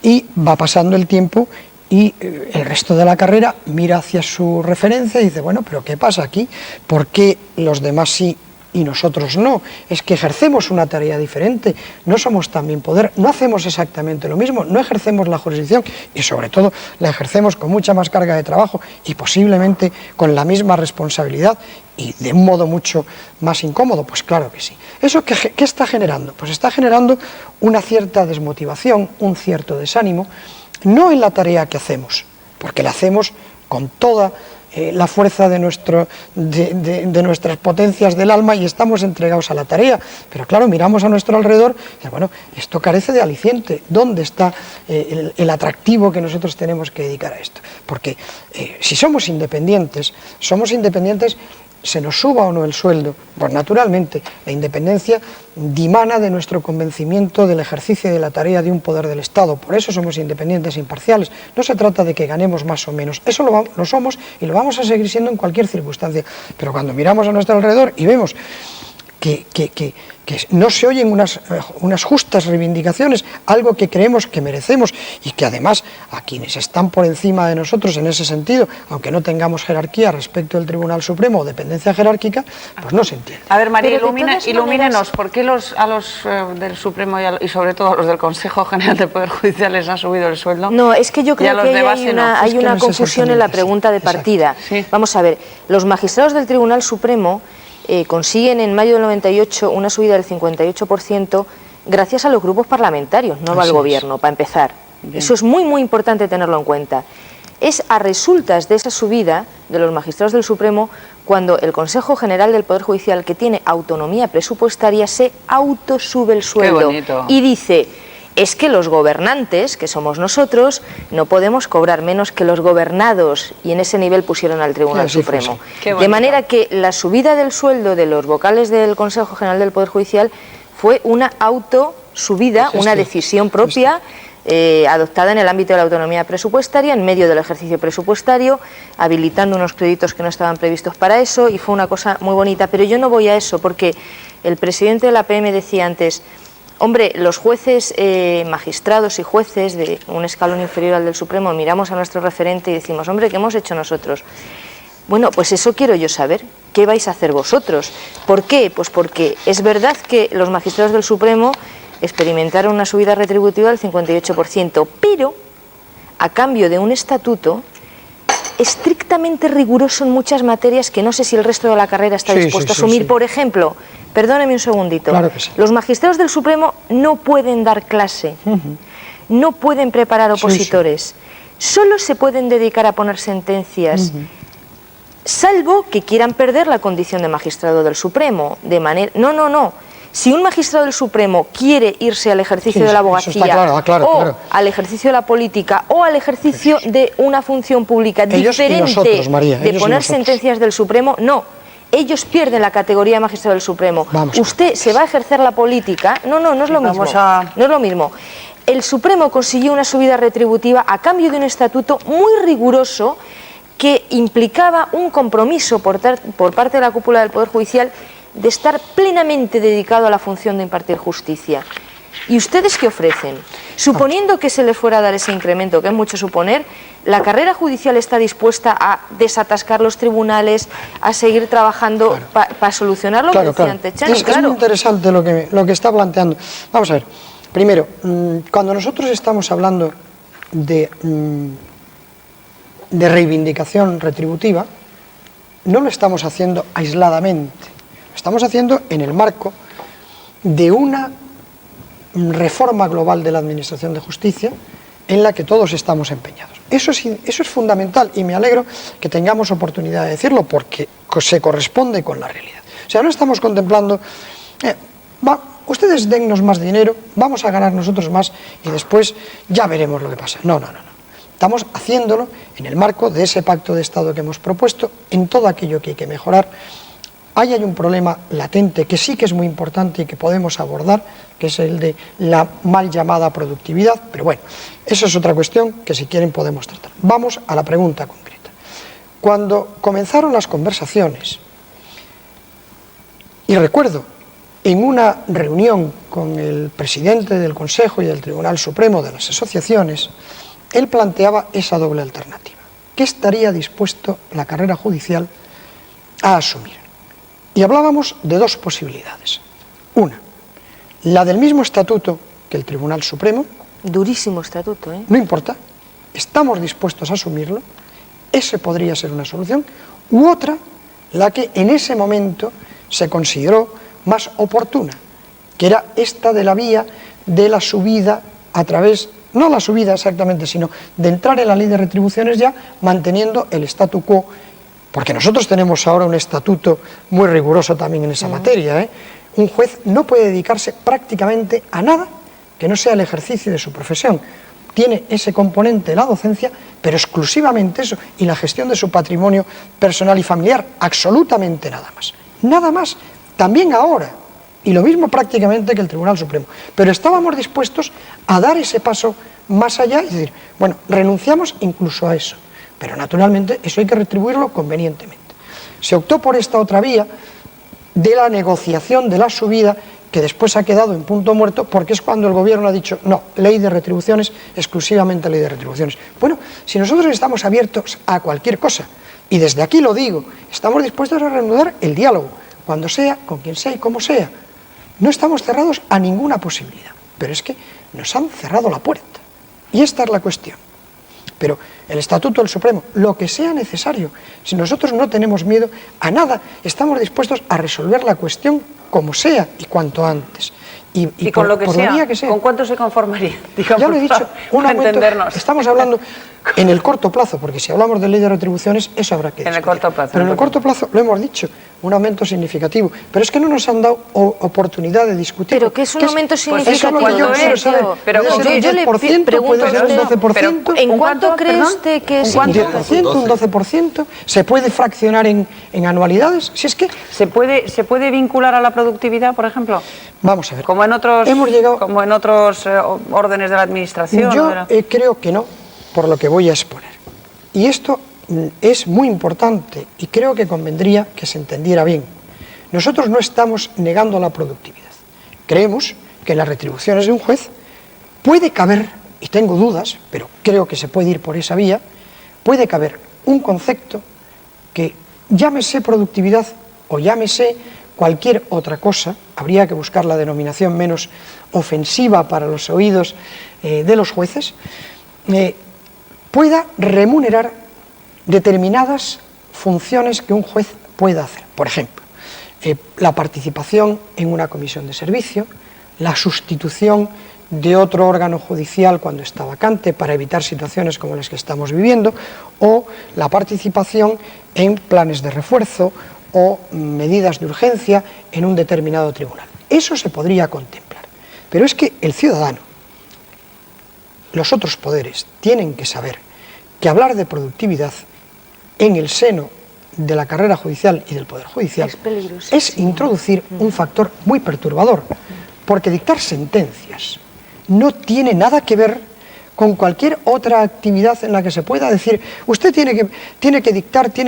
[SPEAKER 2] y va pasando el tiempo y el resto de la carrera mira hacia su referencia y dice, bueno, pero ¿qué pasa aquí? ¿Por qué los demás sí y nosotros no? Es que ejercemos una tarea diferente, no somos también poder, no hacemos exactamente lo mismo, no ejercemos la jurisdicción y sobre todo la ejercemos con mucha más carga de trabajo y posiblemente con la misma responsabilidad y de un modo mucho más incómodo. Pues claro que sí. ¿Eso qué está generando? Pues está generando una cierta desmotivación, un cierto desánimo, no en la tarea que hacemos, porque la hacemos con toda la fuerza de nuestras potencias del alma y estamos entregados a la tarea, pero claro, miramos a nuestro alrededor y bueno, esto carece de aliciente. ¿Dónde está el atractivo que nosotros tenemos que dedicar a esto? Porque si somos independientes, se nos suba o no el sueldo, pues naturalmente la independencia dimana de nuestro convencimiento del ejercicio de la tarea de un poder del Estado. Por eso somos independientes e imparciales. No se trata de que ganemos más o menos, eso lo somos y lo vamos a seguir siendo en cualquier circunstancia. Pero cuando miramos a nuestro alrededor y vemos que no se oyen unas justas reivindicaciones, algo que creemos que merecemos y que además a quienes están por encima de nosotros en ese sentido, aunque no tengamos jerarquía respecto del Tribunal Supremo o dependencia jerárquica, pues no se entiende.
[SPEAKER 1] A ver, María,
[SPEAKER 4] Pero
[SPEAKER 1] ilumínenos, ¿por qué a los del Supremo y sobre todo a los del Consejo General del Poder Judicial les ha subido el sueldo?
[SPEAKER 4] No, es que yo creo que hay una
[SPEAKER 2] no es
[SPEAKER 4] confusión en la
[SPEAKER 2] exactamente
[SPEAKER 4] pregunta de partida.
[SPEAKER 1] Sí.
[SPEAKER 4] Vamos a ver, los magistrados del Tribunal Supremo consiguen en mayo del 98 una subida del 58% gracias a los grupos parlamentarios, no al gobierno, para empezar. Bien. Eso es muy, muy importante tenerlo en cuenta. Es a resultas de esa subida de los magistrados del Supremo cuando el Consejo General del Poder Judicial, que tiene autonomía presupuestaria, se autosube el sueldo y dice: es que los gobernantes, que somos nosotros, no podemos cobrar menos que los gobernados, y en ese nivel pusieron al Tribunal Supremo. De manera que la subida del sueldo de los vocales del Consejo General del Poder Judicial fue una autosubida, una decisión propia adoptada en el ámbito de la autonomía presupuestaria, en medio del ejercicio presupuestario, habilitando unos créditos que no estaban previstos para eso, y fue una cosa muy bonita. Pero yo no voy a eso, porque el presidente de la PM decía antes: hombre, los jueces, magistrados y jueces de un escalón inferior al del Supremo, miramos a nuestro referente y decimos: hombre, ¿qué hemos hecho nosotros? Bueno, pues eso quiero yo saber. ¿Qué vais a hacer vosotros? ¿Por qué? Pues porque es verdad que los magistrados del Supremo experimentaron una subida retributiva del 58%, pero a cambio de un estatuto estrictamente riguroso en muchas materias que no sé si el resto de la carrera está dispuesto a asumir. Por ejemplo, perdóneme un segundito,
[SPEAKER 2] claro que sí. Los
[SPEAKER 4] magistrados del Supremo no pueden dar clase, no pueden preparar opositores, solo se pueden dedicar a poner sentencias, salvo que quieran perder la condición de magistrado del Supremo, de manera... No. Si un magistrado del Supremo quiere irse al ejercicio de la abogacía, o al ejercicio de la política, o al ejercicio de una función pública diferente de poner sentencias del Supremo, no. Ellos pierden la categoría de magistrado del Supremo. Usted se va a ejercer la política. No es lo mismo. No es lo mismo. El Supremo consiguió una subida retributiva a cambio de un estatuto muy riguroso que implicaba un compromiso por parte de la cúpula del Poder Judicial de estar plenamente dedicado a la función de impartir justicia. ¿Y ustedes qué ofrecen? Suponiendo que se les fuera a dar ese incremento, que es mucho suponer, ¿la carrera judicial está dispuesta a desatascar los tribunales, a seguir trabajando para solucionar lo que decía antes Chani?
[SPEAKER 2] Es muy interesante lo que está planteando. Vamos a ver, primero, cuando nosotros estamos hablando de reivindicación retributiva, no lo estamos haciendo aisladamente. Lo estamos haciendo en el marco de una reforma global de la Administración de Justicia en la que todos estamos empeñados. Eso es fundamental y me alegro que tengamos oportunidad de decirlo porque se corresponde con la realidad. O sea, no estamos contemplando, ustedes dennos más dinero, vamos a ganar nosotros más y después ya veremos lo que pasa. No. Estamos haciéndolo en el marco de ese pacto de Estado que hemos propuesto, en todo aquello que hay que mejorar. Ahí hay un problema latente que sí que es muy importante y que podemos abordar, que es el de la mal llamada productividad, pero bueno, eso es otra cuestión que si quieren podemos tratar. Vamos a la pregunta concreta. Cuando comenzaron las conversaciones, y recuerdo en una reunión con el presidente del Consejo y del Tribunal Supremo de las asociaciones, él planteaba esa doble alternativa. ¿Qué estaría dispuesto la carrera judicial a asumir? Y hablábamos de dos posibilidades. Una, la del mismo estatuto que el Tribunal Supremo.
[SPEAKER 4] Durísimo estatuto, ¿eh?
[SPEAKER 2] No importa, estamos dispuestos a asumirlo, ese podría ser una solución. U otra, la que en ese momento se consideró más oportuna, que era esta de la vía de la subida a través, no la subida exactamente, sino de entrar en la ley de retribuciones ya manteniendo el statu quo, porque nosotros tenemos ahora un estatuto muy riguroso también en esa materia, ¿eh? Un juez no puede dedicarse prácticamente a nada que no sea el ejercicio de su profesión. Tiene ese componente de la docencia, pero exclusivamente eso, y la gestión de su patrimonio personal y familiar, absolutamente nada más. Nada más, también ahora, y lo mismo prácticamente que el Tribunal Supremo. Pero estábamos dispuestos a dar ese paso más allá y decir, bueno, renunciamos incluso a eso, pero naturalmente eso hay que retribuirlo convenientemente. Se optó por esta otra vía de la negociación de la subida, que después ha quedado en punto muerto, porque es cuando el gobierno ha dicho, no, ley de retribuciones, exclusivamente ley de retribuciones. Bueno, si nosotros estamos abiertos a cualquier cosa, y desde aquí lo digo, estamos dispuestos a reanudar el diálogo, cuando sea, con quien sea y como sea. No estamos cerrados a ninguna posibilidad, pero es que nos han cerrado la puerta. Y esta es la cuestión. Pero el Estatuto del Supremo, lo que sea necesario, si nosotros no tenemos miedo a nada, estamos dispuestos a resolver la cuestión como sea y cuanto antes.
[SPEAKER 1] Y con lo que sea, ¿con cuánto se conformaría?
[SPEAKER 2] Digamos, ya lo he dicho, un aumento, estamos hablando en el corto plazo, porque si hablamos de ley de retribuciones, eso habrá que discutir.
[SPEAKER 1] En el corto plazo.
[SPEAKER 2] Pero en el corto plazo, lo hemos dicho, un aumento significativo. Pero es que no nos han dado oportunidad de discutir.
[SPEAKER 4] Pero que es un aumento significativo.
[SPEAKER 2] Pues eso es lo que yo quiero saber.
[SPEAKER 4] Pero
[SPEAKER 2] yo le pregunto, puede ser un 12%.
[SPEAKER 4] ¿En cuánto cree usted que es?
[SPEAKER 2] Un 10%, un 12%. ¿Se puede fraccionar en anualidades? Si es que
[SPEAKER 1] ¿Se puede vincular a la productividad, por ejemplo?
[SPEAKER 2] Vamos a ver.
[SPEAKER 1] Como en otros órdenes de la administración.
[SPEAKER 2] Yo creo que no, por lo que voy a exponer. Y esto es muy importante y creo que convendría que se entendiera bien. Nosotros no estamos negando la productividad. Creemos que en las retribuciones de un juez puede caber, y tengo dudas, pero creo que se puede ir por esa vía, puede caber un concepto que llámese productividad o llámese cualquier otra cosa, habría que buscar la denominación menos ofensiva para los oídos de los jueces, pueda remunerar determinadas funciones que un juez pueda hacer. Por ejemplo, la participación en una comisión de servicio, la sustitución de otro órgano judicial cuando está vacante para evitar situaciones como las que estamos viviendo, o la participación en planes de refuerzo o medidas de urgencia en un determinado tribunal. Eso se podría contemplar. Pero es que el ciudadano, los otros poderes, tienen que saber que hablar de productividad en el seno de la carrera judicial y del Poder Judicial es introducir un factor muy perturbador, porque dictar sentencias no tiene nada que ver con cualquier otra actividad en la que se pueda decir, usted tiene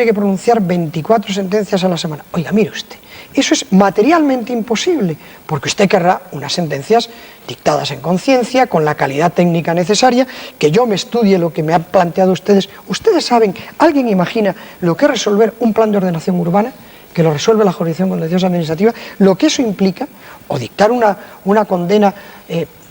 [SPEAKER 2] que pronunciar 24 sentencias a la semana. Oiga, mire usted, eso es materialmente imposible, porque usted querrá unas sentencias dictadas en conciencia, con la calidad técnica necesaria, que yo me estudie lo que me han planteado ustedes. Ustedes saben, ¿alguien imagina lo que es resolver un plan de ordenación urbana? Que lo resuelve la jurisdicción contenciosa administrativa, lo que eso implica, o dictar una condena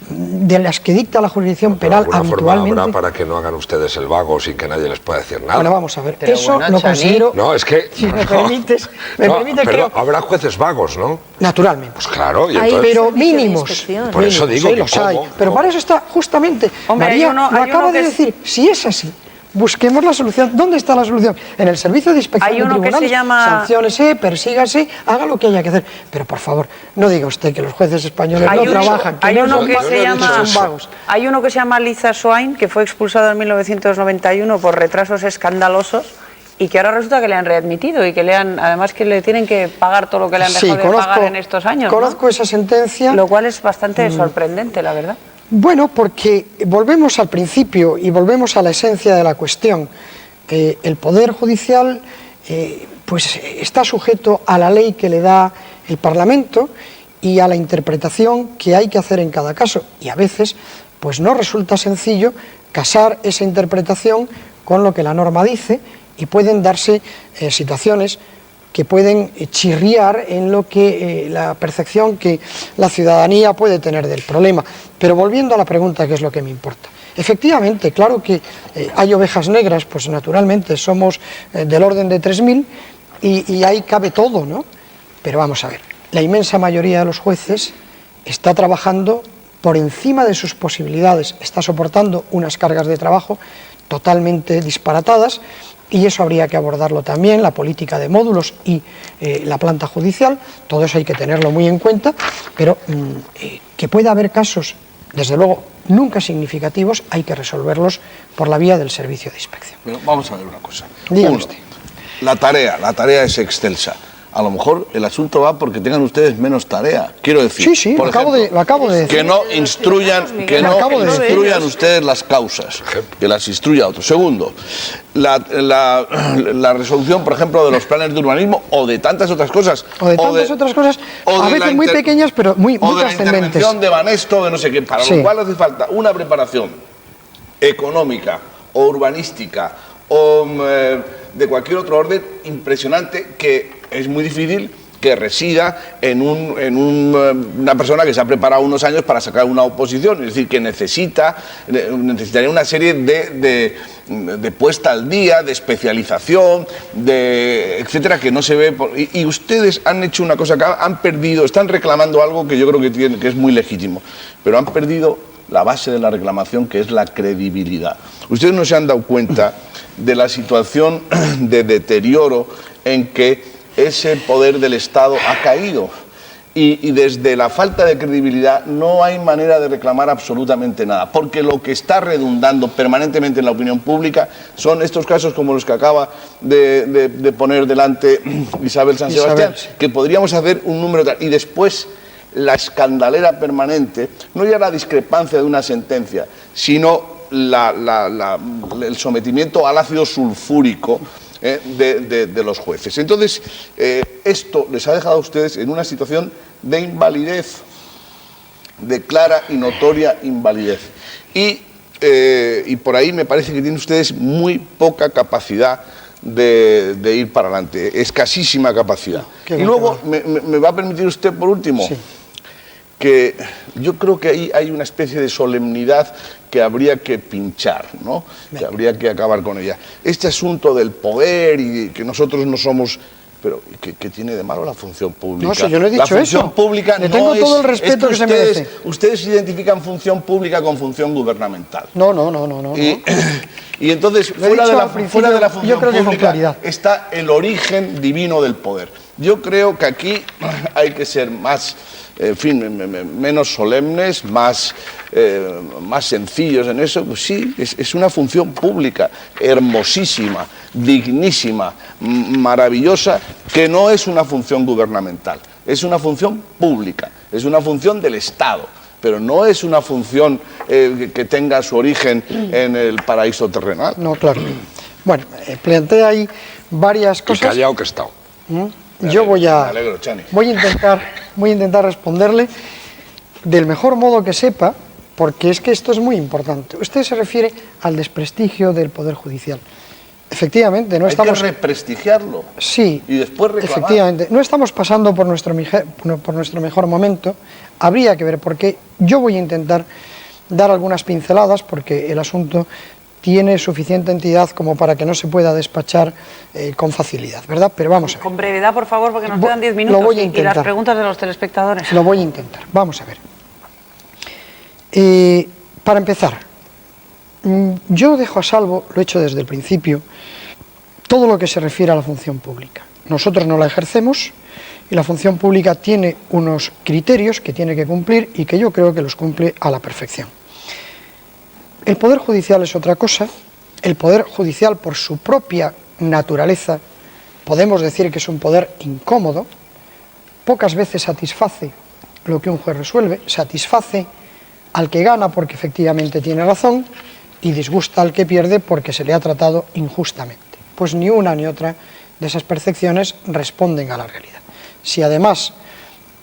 [SPEAKER 2] de las que dicta la jurisdicción penal habitualmente.
[SPEAKER 5] Forma habrá para que no hagan ustedes el vago sin que nadie les pueda decir nada.
[SPEAKER 2] Bueno, vamos a ver, pero eso bueno, lo considero...
[SPEAKER 5] No, es que...
[SPEAKER 2] Si me permites, creo...
[SPEAKER 5] Habrá jueces vagos, ¿no?
[SPEAKER 2] Naturalmente.
[SPEAKER 5] Pues claro, y entonces...
[SPEAKER 2] pero mínimos.
[SPEAKER 5] Por eso digo
[SPEAKER 2] sí,
[SPEAKER 5] que
[SPEAKER 2] los hay. Pero para eso está justamente...
[SPEAKER 1] Hombre,
[SPEAKER 2] María lo acaba de decir, si es así, busquemos la solución. ¿Dónde está la solución? En el servicio de inspección
[SPEAKER 1] Hay
[SPEAKER 2] de
[SPEAKER 1] uno que
[SPEAKER 2] tribunales.
[SPEAKER 1] se llama-
[SPEAKER 2] Sanciónese, persígase, haga lo que haya que hacer. Pero por favor, no diga usted que los jueces españoles no trabajan, que
[SPEAKER 1] hay
[SPEAKER 2] no
[SPEAKER 1] uno
[SPEAKER 2] son
[SPEAKER 1] que
[SPEAKER 2] vagos,
[SPEAKER 1] se
[SPEAKER 2] que
[SPEAKER 1] llama
[SPEAKER 2] son vagos.
[SPEAKER 1] hay uno que se llama Liza Swain, que fue expulsado en 1991 por retrasos escandalosos y que ahora resulta que le han readmitido y que además que le tienen que pagar todo lo que le han dejado de pagar en estos años, ¿no?
[SPEAKER 2] Conozco esa sentencia.
[SPEAKER 1] Lo cual es bastante sorprendente, la verdad.
[SPEAKER 2] Bueno, porque volvemos al principio y volvemos a la esencia de la cuestión. El Poder Judicial pues está sujeto a la ley que le da el Parlamento y a la interpretación que hay que hacer en cada caso. Y a veces pues no resulta sencillo casar esa interpretación con lo que la norma dice y pueden darse situaciones que pueden chirriar en lo que la percepción que la ciudadanía puede tener del problema. Pero volviendo a la pregunta, que es lo que me importa. Efectivamente, claro que hay ovejas negras, pues naturalmente somos del orden de 3.000 y ahí cabe todo, ¿no? Pero vamos a ver, la inmensa mayoría de los jueces está trabajando por encima de sus posibilidades, está soportando unas cargas de trabajo totalmente disparatadas. Y eso habría que abordarlo también, la política de módulos y la planta judicial, todo eso hay que tenerlo muy en cuenta, pero que pueda haber casos, desde luego, nunca significativos, hay que resolverlos por la vía del servicio de inspección.
[SPEAKER 3] Pero vamos a ver una cosa.
[SPEAKER 2] Dígame
[SPEAKER 3] Uno,
[SPEAKER 2] usted.
[SPEAKER 3] la tarea es excelsa. A lo mejor el asunto va porque tengan ustedes menos tarea. Quiero decir,
[SPEAKER 2] Sí,
[SPEAKER 3] por
[SPEAKER 2] lo acabo de decir.
[SPEAKER 3] que no instruyan, que
[SPEAKER 2] Lo
[SPEAKER 3] no
[SPEAKER 2] acabo de decir.
[SPEAKER 3] instruyan ustedes las causas, que las instruya otro. Segundo, la resolución, por ejemplo, de los planes de urbanismo o de tantas otras cosas.
[SPEAKER 2] O de tantas otras cosas, a veces muy pequeñas, pero muy
[SPEAKER 3] O de la
[SPEAKER 2] trascendentes.
[SPEAKER 3] intervención de Banesto, de no sé qué, para
[SPEAKER 2] Sí.
[SPEAKER 3] lo cual hace falta una preparación económica o urbanística o de cualquier otro orden impresionante, que es muy difícil que resida en una persona que se ha preparado unos años para sacar una oposición. Es decir, que necesitaría una serie de puesta al día, de especialización, etcétera, que no se ve. Y ustedes han hecho una cosa que han perdido, están reclamando algo que yo creo que es muy legítimo, pero han perdido la base de la reclamación, que es la credibilidad. Ustedes no se han dado cuenta de la situación de deterioro en que ese poder del Estado ha caído. Y desde la falta de credibilidad no hay manera de reclamar absolutamente nada, porque lo que está redundando permanentemente en la opinión pública son estos casos como los que acaba de poner delante Isabel San Sebastián,
[SPEAKER 2] sí.
[SPEAKER 3] que podríamos hacer un número tal. Y después la escandalera permanente, no ya la discrepancia de una sentencia, sino el sometimiento al ácido sulfúrico de los jueces. Entonces, esto les ha dejado a ustedes en una situación de invalidez, de clara y notoria invalidez. Y por ahí me parece que tienen ustedes muy poca capacidad de ir para adelante, escasísima capacidad.
[SPEAKER 2] Qué
[SPEAKER 3] Y luego, me va a permitir usted, por último,
[SPEAKER 2] Sí.
[SPEAKER 3] que yo creo que ahí hay una especie de solemnidad que habría que pinchar, ¿no? Que habría que acabar con ella. Este asunto del poder y que nosotros no somos... Pero, ¿qué tiene de malo la función pública?
[SPEAKER 2] No, si yo no he dicho
[SPEAKER 3] la función
[SPEAKER 2] eso.
[SPEAKER 3] pública
[SPEAKER 2] Le
[SPEAKER 3] no
[SPEAKER 2] tengo
[SPEAKER 3] es,
[SPEAKER 2] todo el respeto
[SPEAKER 3] es
[SPEAKER 2] que se merece.
[SPEAKER 3] Ustedes identifican función pública con función gubernamental.
[SPEAKER 2] No.
[SPEAKER 3] Y entonces,
[SPEAKER 2] Lo he
[SPEAKER 3] fuera
[SPEAKER 2] dicho
[SPEAKER 3] de,
[SPEAKER 2] al principio,
[SPEAKER 3] fuera de la
[SPEAKER 2] yo
[SPEAKER 3] función
[SPEAKER 2] creo que con
[SPEAKER 3] pública
[SPEAKER 2] claridad.
[SPEAKER 3] está el origen divino del poder. Yo creo que aquí hay que ser más, en fin, menos solemnes, más sencillos en eso. Pues sí, es una función pública hermosísima, dignísima, maravillosa, que no es una función gubernamental, es una función pública, es una función del Estado, pero no es una función que tenga su origen en el paraíso terrenal.
[SPEAKER 2] No, claro. Bueno, plantea ahí varias
[SPEAKER 5] Y
[SPEAKER 2] cosas.
[SPEAKER 5] callado que he estado.
[SPEAKER 2] Yo voy
[SPEAKER 3] Me
[SPEAKER 2] a
[SPEAKER 3] alegro, Chani.
[SPEAKER 2] intentar responderle del mejor modo que sepa, porque es que esto es muy importante. Usted se refiere al desprestigio del Poder Judicial. Efectivamente, no estamos...
[SPEAKER 3] Hay que represtigiarlo.
[SPEAKER 2] Sí,
[SPEAKER 3] Y después reclamar.
[SPEAKER 2] efectivamente, no estamos pasando por nuestro mejor momento. Habría que ver, porque yo voy a intentar dar algunas pinceladas, porque el asunto tiene suficiente entidad como para que no se pueda despachar con facilidad, ¿verdad? Pero vamos a ver.
[SPEAKER 1] Con brevedad, por favor, porque nos
[SPEAKER 2] Lo
[SPEAKER 1] quedan 10 minutos.
[SPEAKER 2] voy a
[SPEAKER 1] y
[SPEAKER 2] intentar.
[SPEAKER 1] las preguntas de los telespectadores.
[SPEAKER 2] Lo voy a intentar. Vamos a ver. Para empezar, Yo dejo a salvo, lo he hecho desde el principio, todo lo que se refiere a la función pública. Nosotros no la ejercemos y la función pública tiene unos criterios que tiene que cumplir y que yo creo que los cumple a la perfección. El Poder Judicial es otra cosa. El Poder Judicial, por su propia naturaleza, podemos decir que es un poder incómodo. Pocas veces satisface lo que un juez resuelve, satisface al que gana porque efectivamente tiene razón y disgusta al que pierde porque se le ha tratado injustamente. Pues ni una ni otra de esas percepciones responden a la realidad. Si además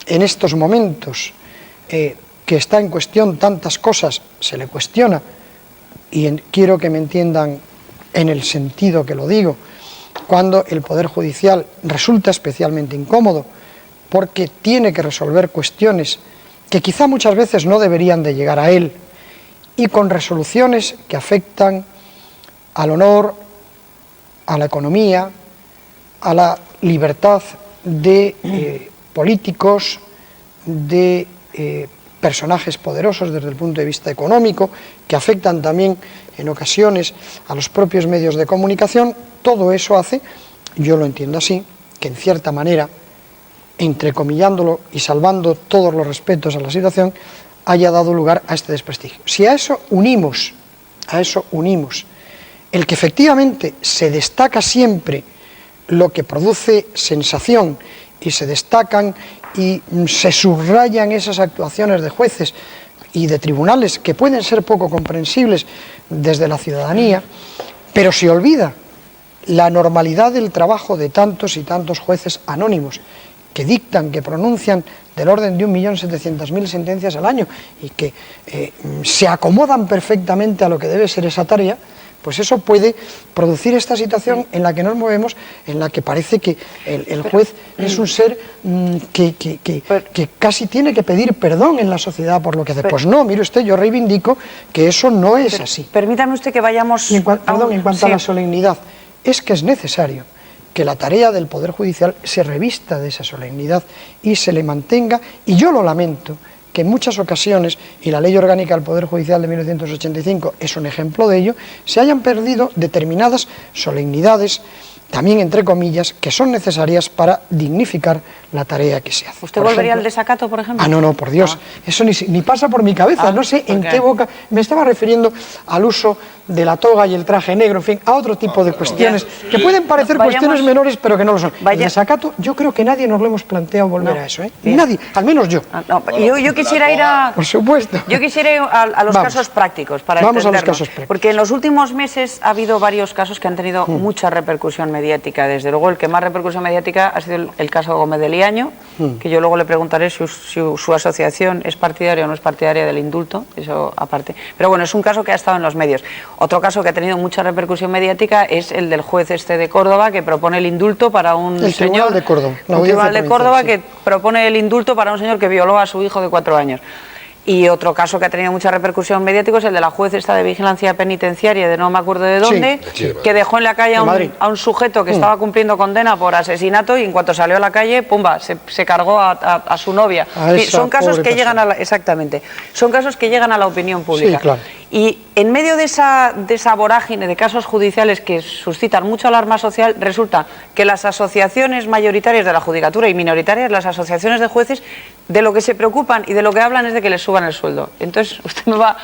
[SPEAKER 2] en estos momentos que está en cuestión tantas cosas se le cuestiona, y quiero que me entiendan en el sentido que lo digo, cuando el Poder Judicial resulta especialmente incómodo porque tiene que resolver cuestiones que quizá muchas veces no deberían de llegar a él y con resoluciones que afectan al honor, a la economía, a la libertad de políticos, de personajes poderosos desde el punto de vista económico, que afectan también en ocasiones a los propios medios de comunicación. Todo eso hace, yo lo entiendo así, que en cierta manera, entrecomillándolo y salvando todos los respetos a la situación, haya dado lugar a este desprestigio. Si a eso unimos el que efectivamente se destaca siempre lo que produce sensación y se destacan y se subrayan esas actuaciones de jueces y de tribunales que pueden ser poco comprensibles desde la ciudadanía, pero se olvida la normalidad del trabajo de tantos y tantos jueces anónimos que dictan, que pronuncian del orden de 1.700.000 sentencias al año y que se acomodan perfectamente a lo que debe ser esa tarea, pues eso puede producir esta situación en la que nos movemos, en la que parece que el juez es un ser que casi tiene que pedir perdón en la sociedad por lo que hace. Pues no, mire usted, yo reivindico que eso no es así.
[SPEAKER 1] Permítame usted que vayamos...
[SPEAKER 2] En cuanto a la solemnidad, es que es necesario que la tarea del Poder Judicial se revista de esa solemnidad y se le mantenga, y yo lo lamento, que en muchas ocasiones, y la Ley Orgánica del Poder Judicial de 1985 es un ejemplo de ello, se hayan perdido determinadas solemnidades, también entre comillas, que son necesarias para dignificar la tarea que se hace.
[SPEAKER 1] ¿Usted volvería al desacato, por ejemplo?
[SPEAKER 2] No, por Dios, eso ni pasa por mi cabeza, no sé en qué boca, me estaba refiriendo al uso de la toga y el traje negro, en fin, a otro tipo de cuestiones que pueden parecer cuestiones menores, pero que no lo son. El desacato, yo creo que nadie nos lo hemos planteado volver a eso, ¿eh? Nadie, al menos yo.
[SPEAKER 1] Yo quisiera ir a...
[SPEAKER 2] Por supuesto.
[SPEAKER 1] Yo quisiera ir a los casos prácticos, para entendernos.
[SPEAKER 2] Vamos a los casos prácticos.
[SPEAKER 1] Porque en los últimos meses ha habido varios casos que han tenido mucha repercusión mediática. Desde luego, el que más repercusión mediática ha sido el caso Gómez de Liaño, que yo luego le preguntaré si su asociación es partidaria o no es partidaria del indulto, eso aparte. Pero bueno, es un caso que ha estado en los medios. Otro caso que ha tenido mucha repercusión mediática es el del juez de Córdoba, que propone el indulto para un señor...
[SPEAKER 2] Tribunal de Córdoba.
[SPEAKER 1] El Tribunal de Córdoba, que propone el indulto para un señor que violó a su hijo de 4 años. Y otro caso que ha tenido mucha repercusión mediática es el de la juez de vigilancia penitenciaria de no me acuerdo de dónde, que dejó en la calle a un sujeto que estaba cumpliendo condena por asesinato y en cuanto salió a la calle, pumba, se cargó a su novia. Son casos que llegan a la, exactamente, son casos que llegan a la opinión pública.
[SPEAKER 2] Sí, claro.
[SPEAKER 1] Y en medio de esa vorágine de casos judiciales que suscitan mucha alarma social, resulta que las asociaciones mayoritarias de la judicatura y minoritarias, las asociaciones de jueces, de lo que se preocupan y de lo que hablan es de que les suban el sueldo. Entonces, usted me va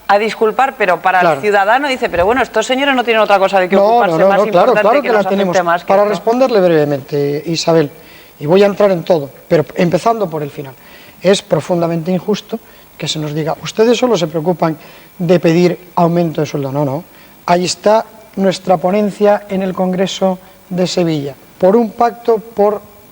[SPEAKER 1] a disculpar, pero para el ciudadano dice, pero bueno, estos señores no tienen otra cosa de que ocuparse más importante
[SPEAKER 2] claro
[SPEAKER 1] que
[SPEAKER 2] la
[SPEAKER 1] nos
[SPEAKER 2] tenemos.
[SPEAKER 1] afecte más.
[SPEAKER 2] Para responderle brevemente, Isabel, y voy a entrar en todo, pero empezando por el final, es profundamente injusto que se nos diga, ustedes solo se preocupan de pedir aumento de sueldo. No, ahí está nuestra ponencia en el Congreso de Sevilla, por un pacto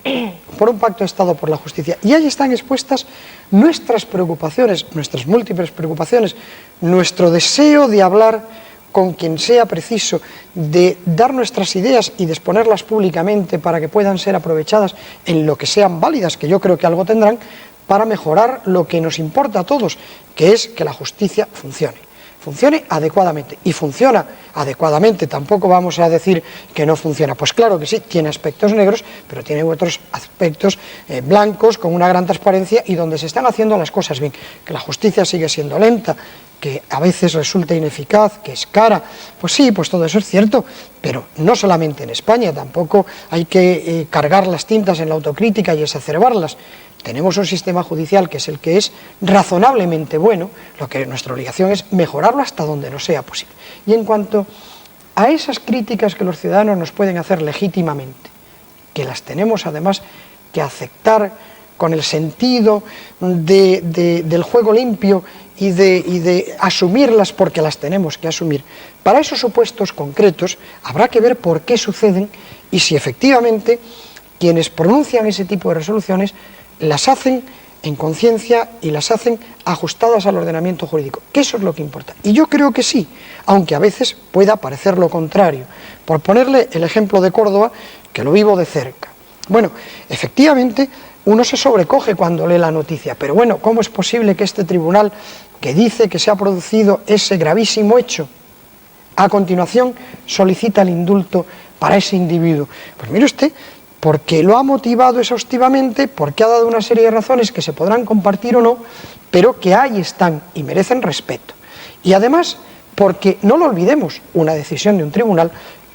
[SPEAKER 2] de Estado por la justicia. Y ahí están expuestas nuestras preocupaciones, nuestras múltiples preocupaciones, nuestro deseo de hablar con quien sea preciso, de dar nuestras ideas y de exponerlas públicamente para que puedan ser aprovechadas en lo que sean válidas, que yo creo que algo tendrán, para mejorar lo que nos importa a todos, que es que la justicia funcione. funcione adecuadamente. Y funciona adecuadamente, tampoco vamos a decir que no funciona. Pues claro que sí, tiene aspectos negros, pero tiene otros aspectos blancos, con una gran transparencia y donde se están haciendo las cosas bien. Que la justicia sigue siendo lenta, que a veces resulta ineficaz, que es cara, pues sí, pues todo eso es cierto, pero no solamente en España, tampoco hay que cargar las tintas en la autocrítica y exacerbarlas. Tenemos un sistema judicial que es el que es razonablemente bueno, lo que nuestra obligación es mejorarlo hasta donde no sea posible. Y en cuanto a esas críticas que los ciudadanos nos pueden hacer legítimamente, que las tenemos además que aceptar con el sentido del juego limpio y de asumirlas porque las tenemos que asumir, para esos supuestos concretos habrá que ver por qué suceden y si efectivamente quienes pronuncian ese tipo de resoluciones las hacen en conciencia y las hacen ajustadas al ordenamiento jurídico, que eso es lo que importa. Y yo creo que sí, aunque a veces pueda parecer lo contrario. Por ponerle el ejemplo de Córdoba, que lo vivo de cerca. Bueno, efectivamente, uno se sobrecoge cuando lee la noticia, pero bueno, ¿cómo es posible que este tribunal que dice que se ha producido ese gravísimo hecho, a continuación solicita el indulto para ese individuo? Pues mire usted, porque lo ha motivado exhaustivamente, porque ha dado una serie de razones que se podrán compartir o no, pero que ahí están y merecen respeto. Y además, porque no lo olvidemos, una decisión de un tribunal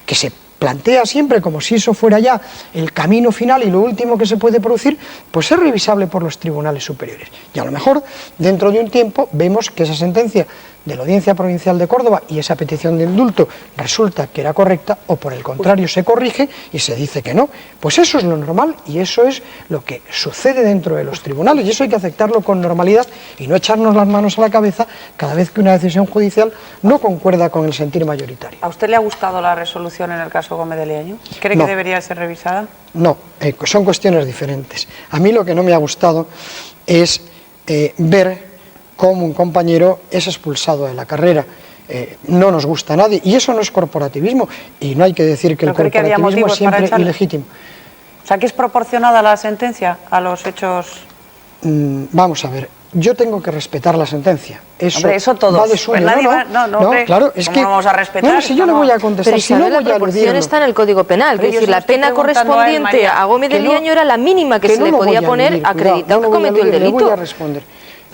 [SPEAKER 2] que se plantea siempre como si eso fuera ya el camino final y lo último que se puede producir, pues es revisable por los tribunales superiores. Y a lo mejor, dentro de un tiempo, vemos que esa sentencia de la Audiencia Provincial de Córdoba y esa petición de indulto resulta que era correcta o por el contrario se corrige y se dice que no. Pues eso es lo normal y eso es lo que sucede dentro de los tribunales y eso hay que aceptarlo con normalidad y no echarnos las manos a la cabeza cada vez que una decisión judicial no concuerda con el sentir mayoritario.
[SPEAKER 1] ¿A usted le ha gustado la resolución en el caso Gómez de Leaño? ¿Cree que debería ser revisada?
[SPEAKER 2] No, son cuestiones diferentes. A mí lo que no me ha gustado es ver cómo un compañero es expulsado de la carrera. No nos gusta a nadie, y eso no es corporativismo, y no hay que decir que el corporativismo es siempre ilegítimo.
[SPEAKER 1] O sea, ¿que es proporcionada la sentencia a los hechos?
[SPEAKER 2] Vamos a ver, yo tengo que respetar la sentencia. Eso,
[SPEAKER 1] hombre, eso todos.
[SPEAKER 2] Va de suyo.
[SPEAKER 1] No,
[SPEAKER 2] claro, es que
[SPEAKER 1] vamos a respetar.
[SPEAKER 2] No, si yo le voy a contestar,
[SPEAKER 4] pero
[SPEAKER 2] si no
[SPEAKER 4] la
[SPEAKER 2] voy a
[SPEAKER 4] proporción está en el Código Penal, es decir, la pena correspondiente a Gómez de Leaño era la mínima que se le podía poner acreditado que cometió el delito.
[SPEAKER 2] Le voy a responder.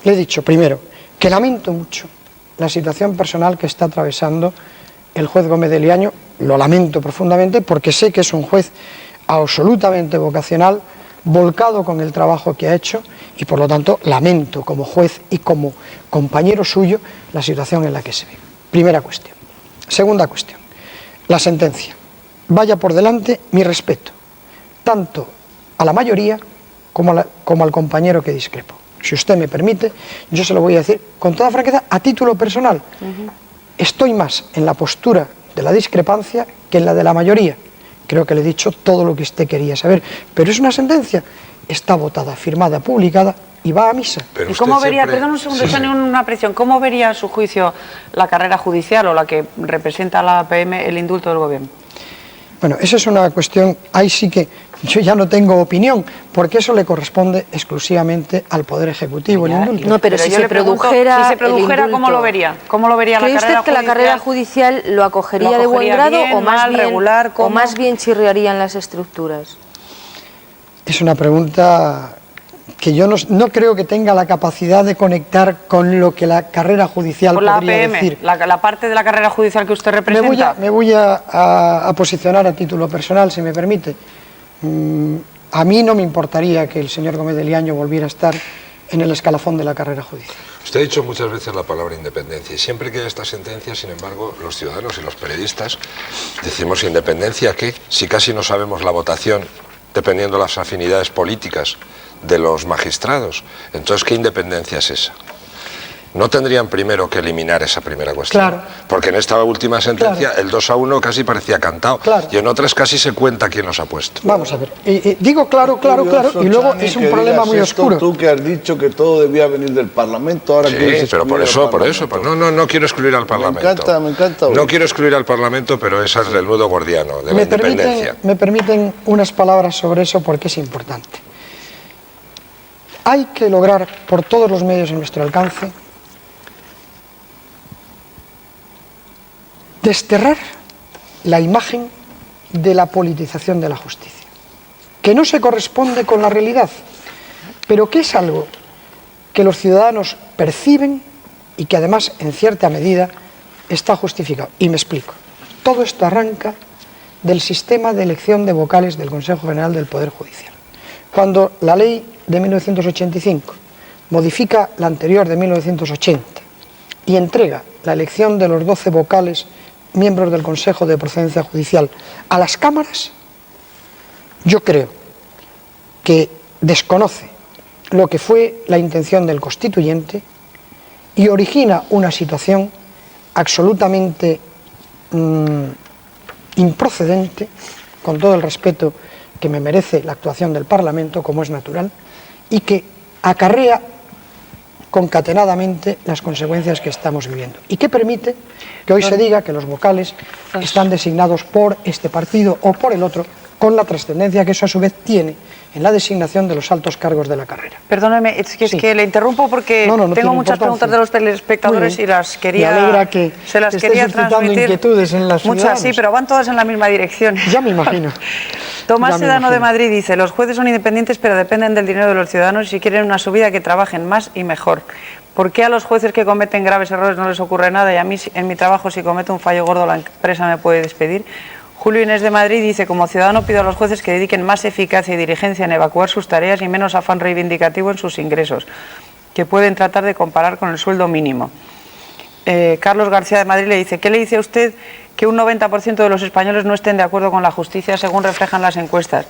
[SPEAKER 2] Le he dicho, primero, que lamento mucho la situación personal que está atravesando el juez Gómez de Leaño, lo lamento profundamente porque sé que es un juez absolutamente vocacional, volcado con el trabajo que ha hecho y por lo tanto lamento como juez y como compañero suyo la situación en la que se vive. Primera cuestión. Segunda cuestión, la sentencia. Vaya por delante mi respeto, tanto a la mayoría como al compañero que discrepo. Si usted me permite, yo se lo voy a decir con toda franqueza a título personal. Estoy más en la postura de la discrepancia que en la de la mayoría. Creo que le he dicho todo lo que usted quería saber. Pero es una sentencia, está votada, firmada, publicada y va a misa.
[SPEAKER 1] ¿Y cómo vería, perdón un segundo, una presión, cómo vería a su juicio la carrera judicial o la que representa a la APM el indulto del gobierno?
[SPEAKER 2] Bueno, esa es una cuestión, ahí sí que yo ya no tengo opinión, porque eso le corresponde exclusivamente al Poder Ejecutivo, el indulto.
[SPEAKER 4] No, pero si se produjera,
[SPEAKER 1] ¿cómo lo vería? ¿Cómo lo vería la carrera judicial?
[SPEAKER 4] ¿Cree usted que la carrera judicial lo acogería de buen grado
[SPEAKER 1] bien,
[SPEAKER 4] o más bien
[SPEAKER 1] regular,
[SPEAKER 4] o más bien chirriarían las estructuras?
[SPEAKER 2] Es una pregunta que yo no creo que tenga la capacidad de conectar con lo que la carrera judicial podría decir.
[SPEAKER 1] La parte de la carrera judicial que usted representa.
[SPEAKER 2] Me voy a posicionar a título personal, si me permite. A mí no me importaría que el señor Gómez de Leaño volviera a estar en el escalafón de la carrera judicial.
[SPEAKER 5] Usted ha dicho muchas veces la palabra independencia y siempre que hay esta sentencia, sin embargo, los ciudadanos y los periodistas decimos independencia, ¿qué? Si casi no sabemos la votación dependiendo de las afinidades políticas de los magistrados. Entonces, ¿qué independencia es esa? ¿No tendrían primero que eliminar esa primera cuestión?
[SPEAKER 2] Claro.
[SPEAKER 5] Porque en esta última sentencia el 2-1 casi parecía cantado,
[SPEAKER 2] claro,
[SPEAKER 5] y en otras casi se cuenta quién los ha puesto.
[SPEAKER 2] Vamos a ver, digo claro, y luego es un problema muy oscuro.
[SPEAKER 3] Tú que has dicho que todo debía venir del Parlamento, ahora
[SPEAKER 5] sí, pero por eso, no quiero excluir al Parlamento.
[SPEAKER 3] Me encanta.
[SPEAKER 5] No quiero excluir al Parlamento, pero ese es el nudo gordiano de la independencia.
[SPEAKER 2] Me permiten unas palabras sobre eso porque es importante. Hay que lograr por todos los medios a nuestro alcance desterrar la imagen de la politización de la justicia, que no se corresponde con la realidad, pero que es algo que los ciudadanos perciben y que además en cierta medida está justificado. Y me explico. Todo esto arranca del sistema de elección de vocales del Consejo General del Poder Judicial. Cuando la ley de 1985 modifica la anterior de 1980 y entrega la elección de los 12 vocales miembros del Consejo de Procedencia Judicial a las cámaras, yo creo que desconoce lo que fue la intención del constituyente y origina una situación absolutamente improcedente, con todo el respeto que me merece la actuación del Parlamento, como es natural, y que acarrea concatenadamente las consecuencias que estamos viviendo y que permite que hoy se diga que los vocales están designados por este partido o por el otro, con la trascendencia que eso a su vez tiene en la designación de los altos cargos de la carrera.
[SPEAKER 1] Perdóneme, es que le interrumpo porque tengo muchas preguntas de los telespectadores y las quería,
[SPEAKER 2] me alegra que
[SPEAKER 1] se las
[SPEAKER 2] estés
[SPEAKER 1] quería
[SPEAKER 2] suscitando
[SPEAKER 1] transmitir.
[SPEAKER 2] Inquietudes en las
[SPEAKER 1] muchas,
[SPEAKER 2] ciudadanos.
[SPEAKER 1] sí, pero van todas en la misma dirección.
[SPEAKER 2] Ya me imagino.
[SPEAKER 1] Tomás
[SPEAKER 2] Ya me
[SPEAKER 1] Sedano de
[SPEAKER 2] imagino.
[SPEAKER 1] Madrid dice: los jueces son independientes pero dependen del dinero de los ciudadanos y si quieren una subida que trabajen más y mejor. ¿Por qué a los jueces que cometen graves errores no les ocurre nada y a mí en mi trabajo si cometo un fallo gordo la empresa me puede despedir? Julio Inés de Madrid dice: como ciudadano pido a los jueces que dediquen más eficacia y diligencia en evacuar sus tareas y menos afán reivindicativo en sus ingresos, que pueden tratar de comparar con el sueldo mínimo. Carlos García de Madrid le dice: ¿qué le dice a usted que un 90% de los españoles no estén de acuerdo con la justicia según reflejan las encuestas?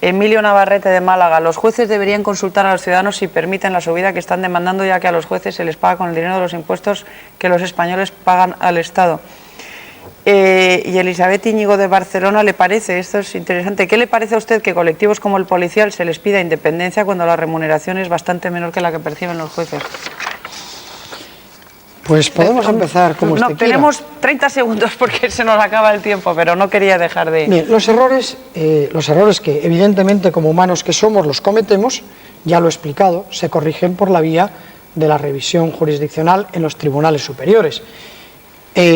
[SPEAKER 1] Emilio Navarrete de Málaga: los jueces deberían consultar a los ciudadanos si permiten la subida que están demandando, ya que a los jueces se les paga con el dinero de los impuestos que los españoles pagan al Estado. Y Elizabeth Íñigo de Barcelona le parece, esto es interesante, ¿qué le parece a usted que colectivos como el policial se les pida independencia cuando la remuneración es bastante menor que la que perciben los jueces?
[SPEAKER 2] Pues podemos empezar como usted quiera.
[SPEAKER 1] Tenemos 30 segundos porque se nos acaba el tiempo, pero no quería dejar de...
[SPEAKER 2] Bien, los errores que evidentemente como humanos que somos los cometemos, ya lo he explicado, se corrigen por la vía de la revisión jurisdiccional en los tribunales superiores.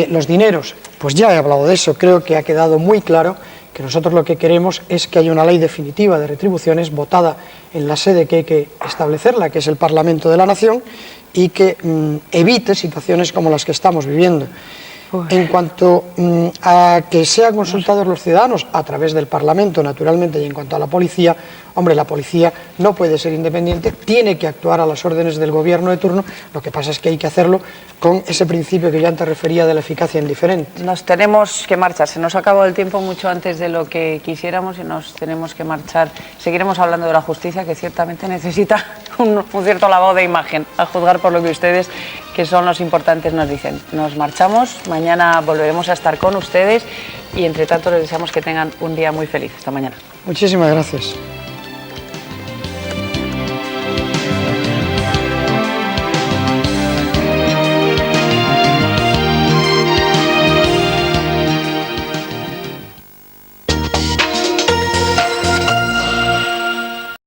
[SPEAKER 2] Los dineros, pues ya he hablado de eso, creo que ha quedado muy claro que nosotros lo que queremos es que haya una ley definitiva de retribuciones votada en la sede que hay que establecerla, que es el Parlamento de la Nación, y que evite situaciones como las que estamos viviendo. En cuanto a que sean consultados los ciudadanos a través del Parlamento, naturalmente, y en cuanto a la policía, hombre, la policía no puede ser independiente, tiene que actuar a las órdenes del gobierno de turno, lo que pasa es que hay que hacerlo con ese principio que yo antes refería de la eficacia indiferente.
[SPEAKER 1] Nos tenemos que marchar, se nos ha acabado el tiempo mucho antes de lo que quisiéramos y nos tenemos que marchar. Seguiremos hablando de la justicia, que ciertamente necesita un cierto lavado de imagen, a juzgar por lo que ustedes, que son los importantes, nos dicen. Nos marchamos, mañana volveremos a estar con ustedes y entre tanto les deseamos que tengan un día muy feliz. Hasta mañana.
[SPEAKER 2] Muchísimas gracias.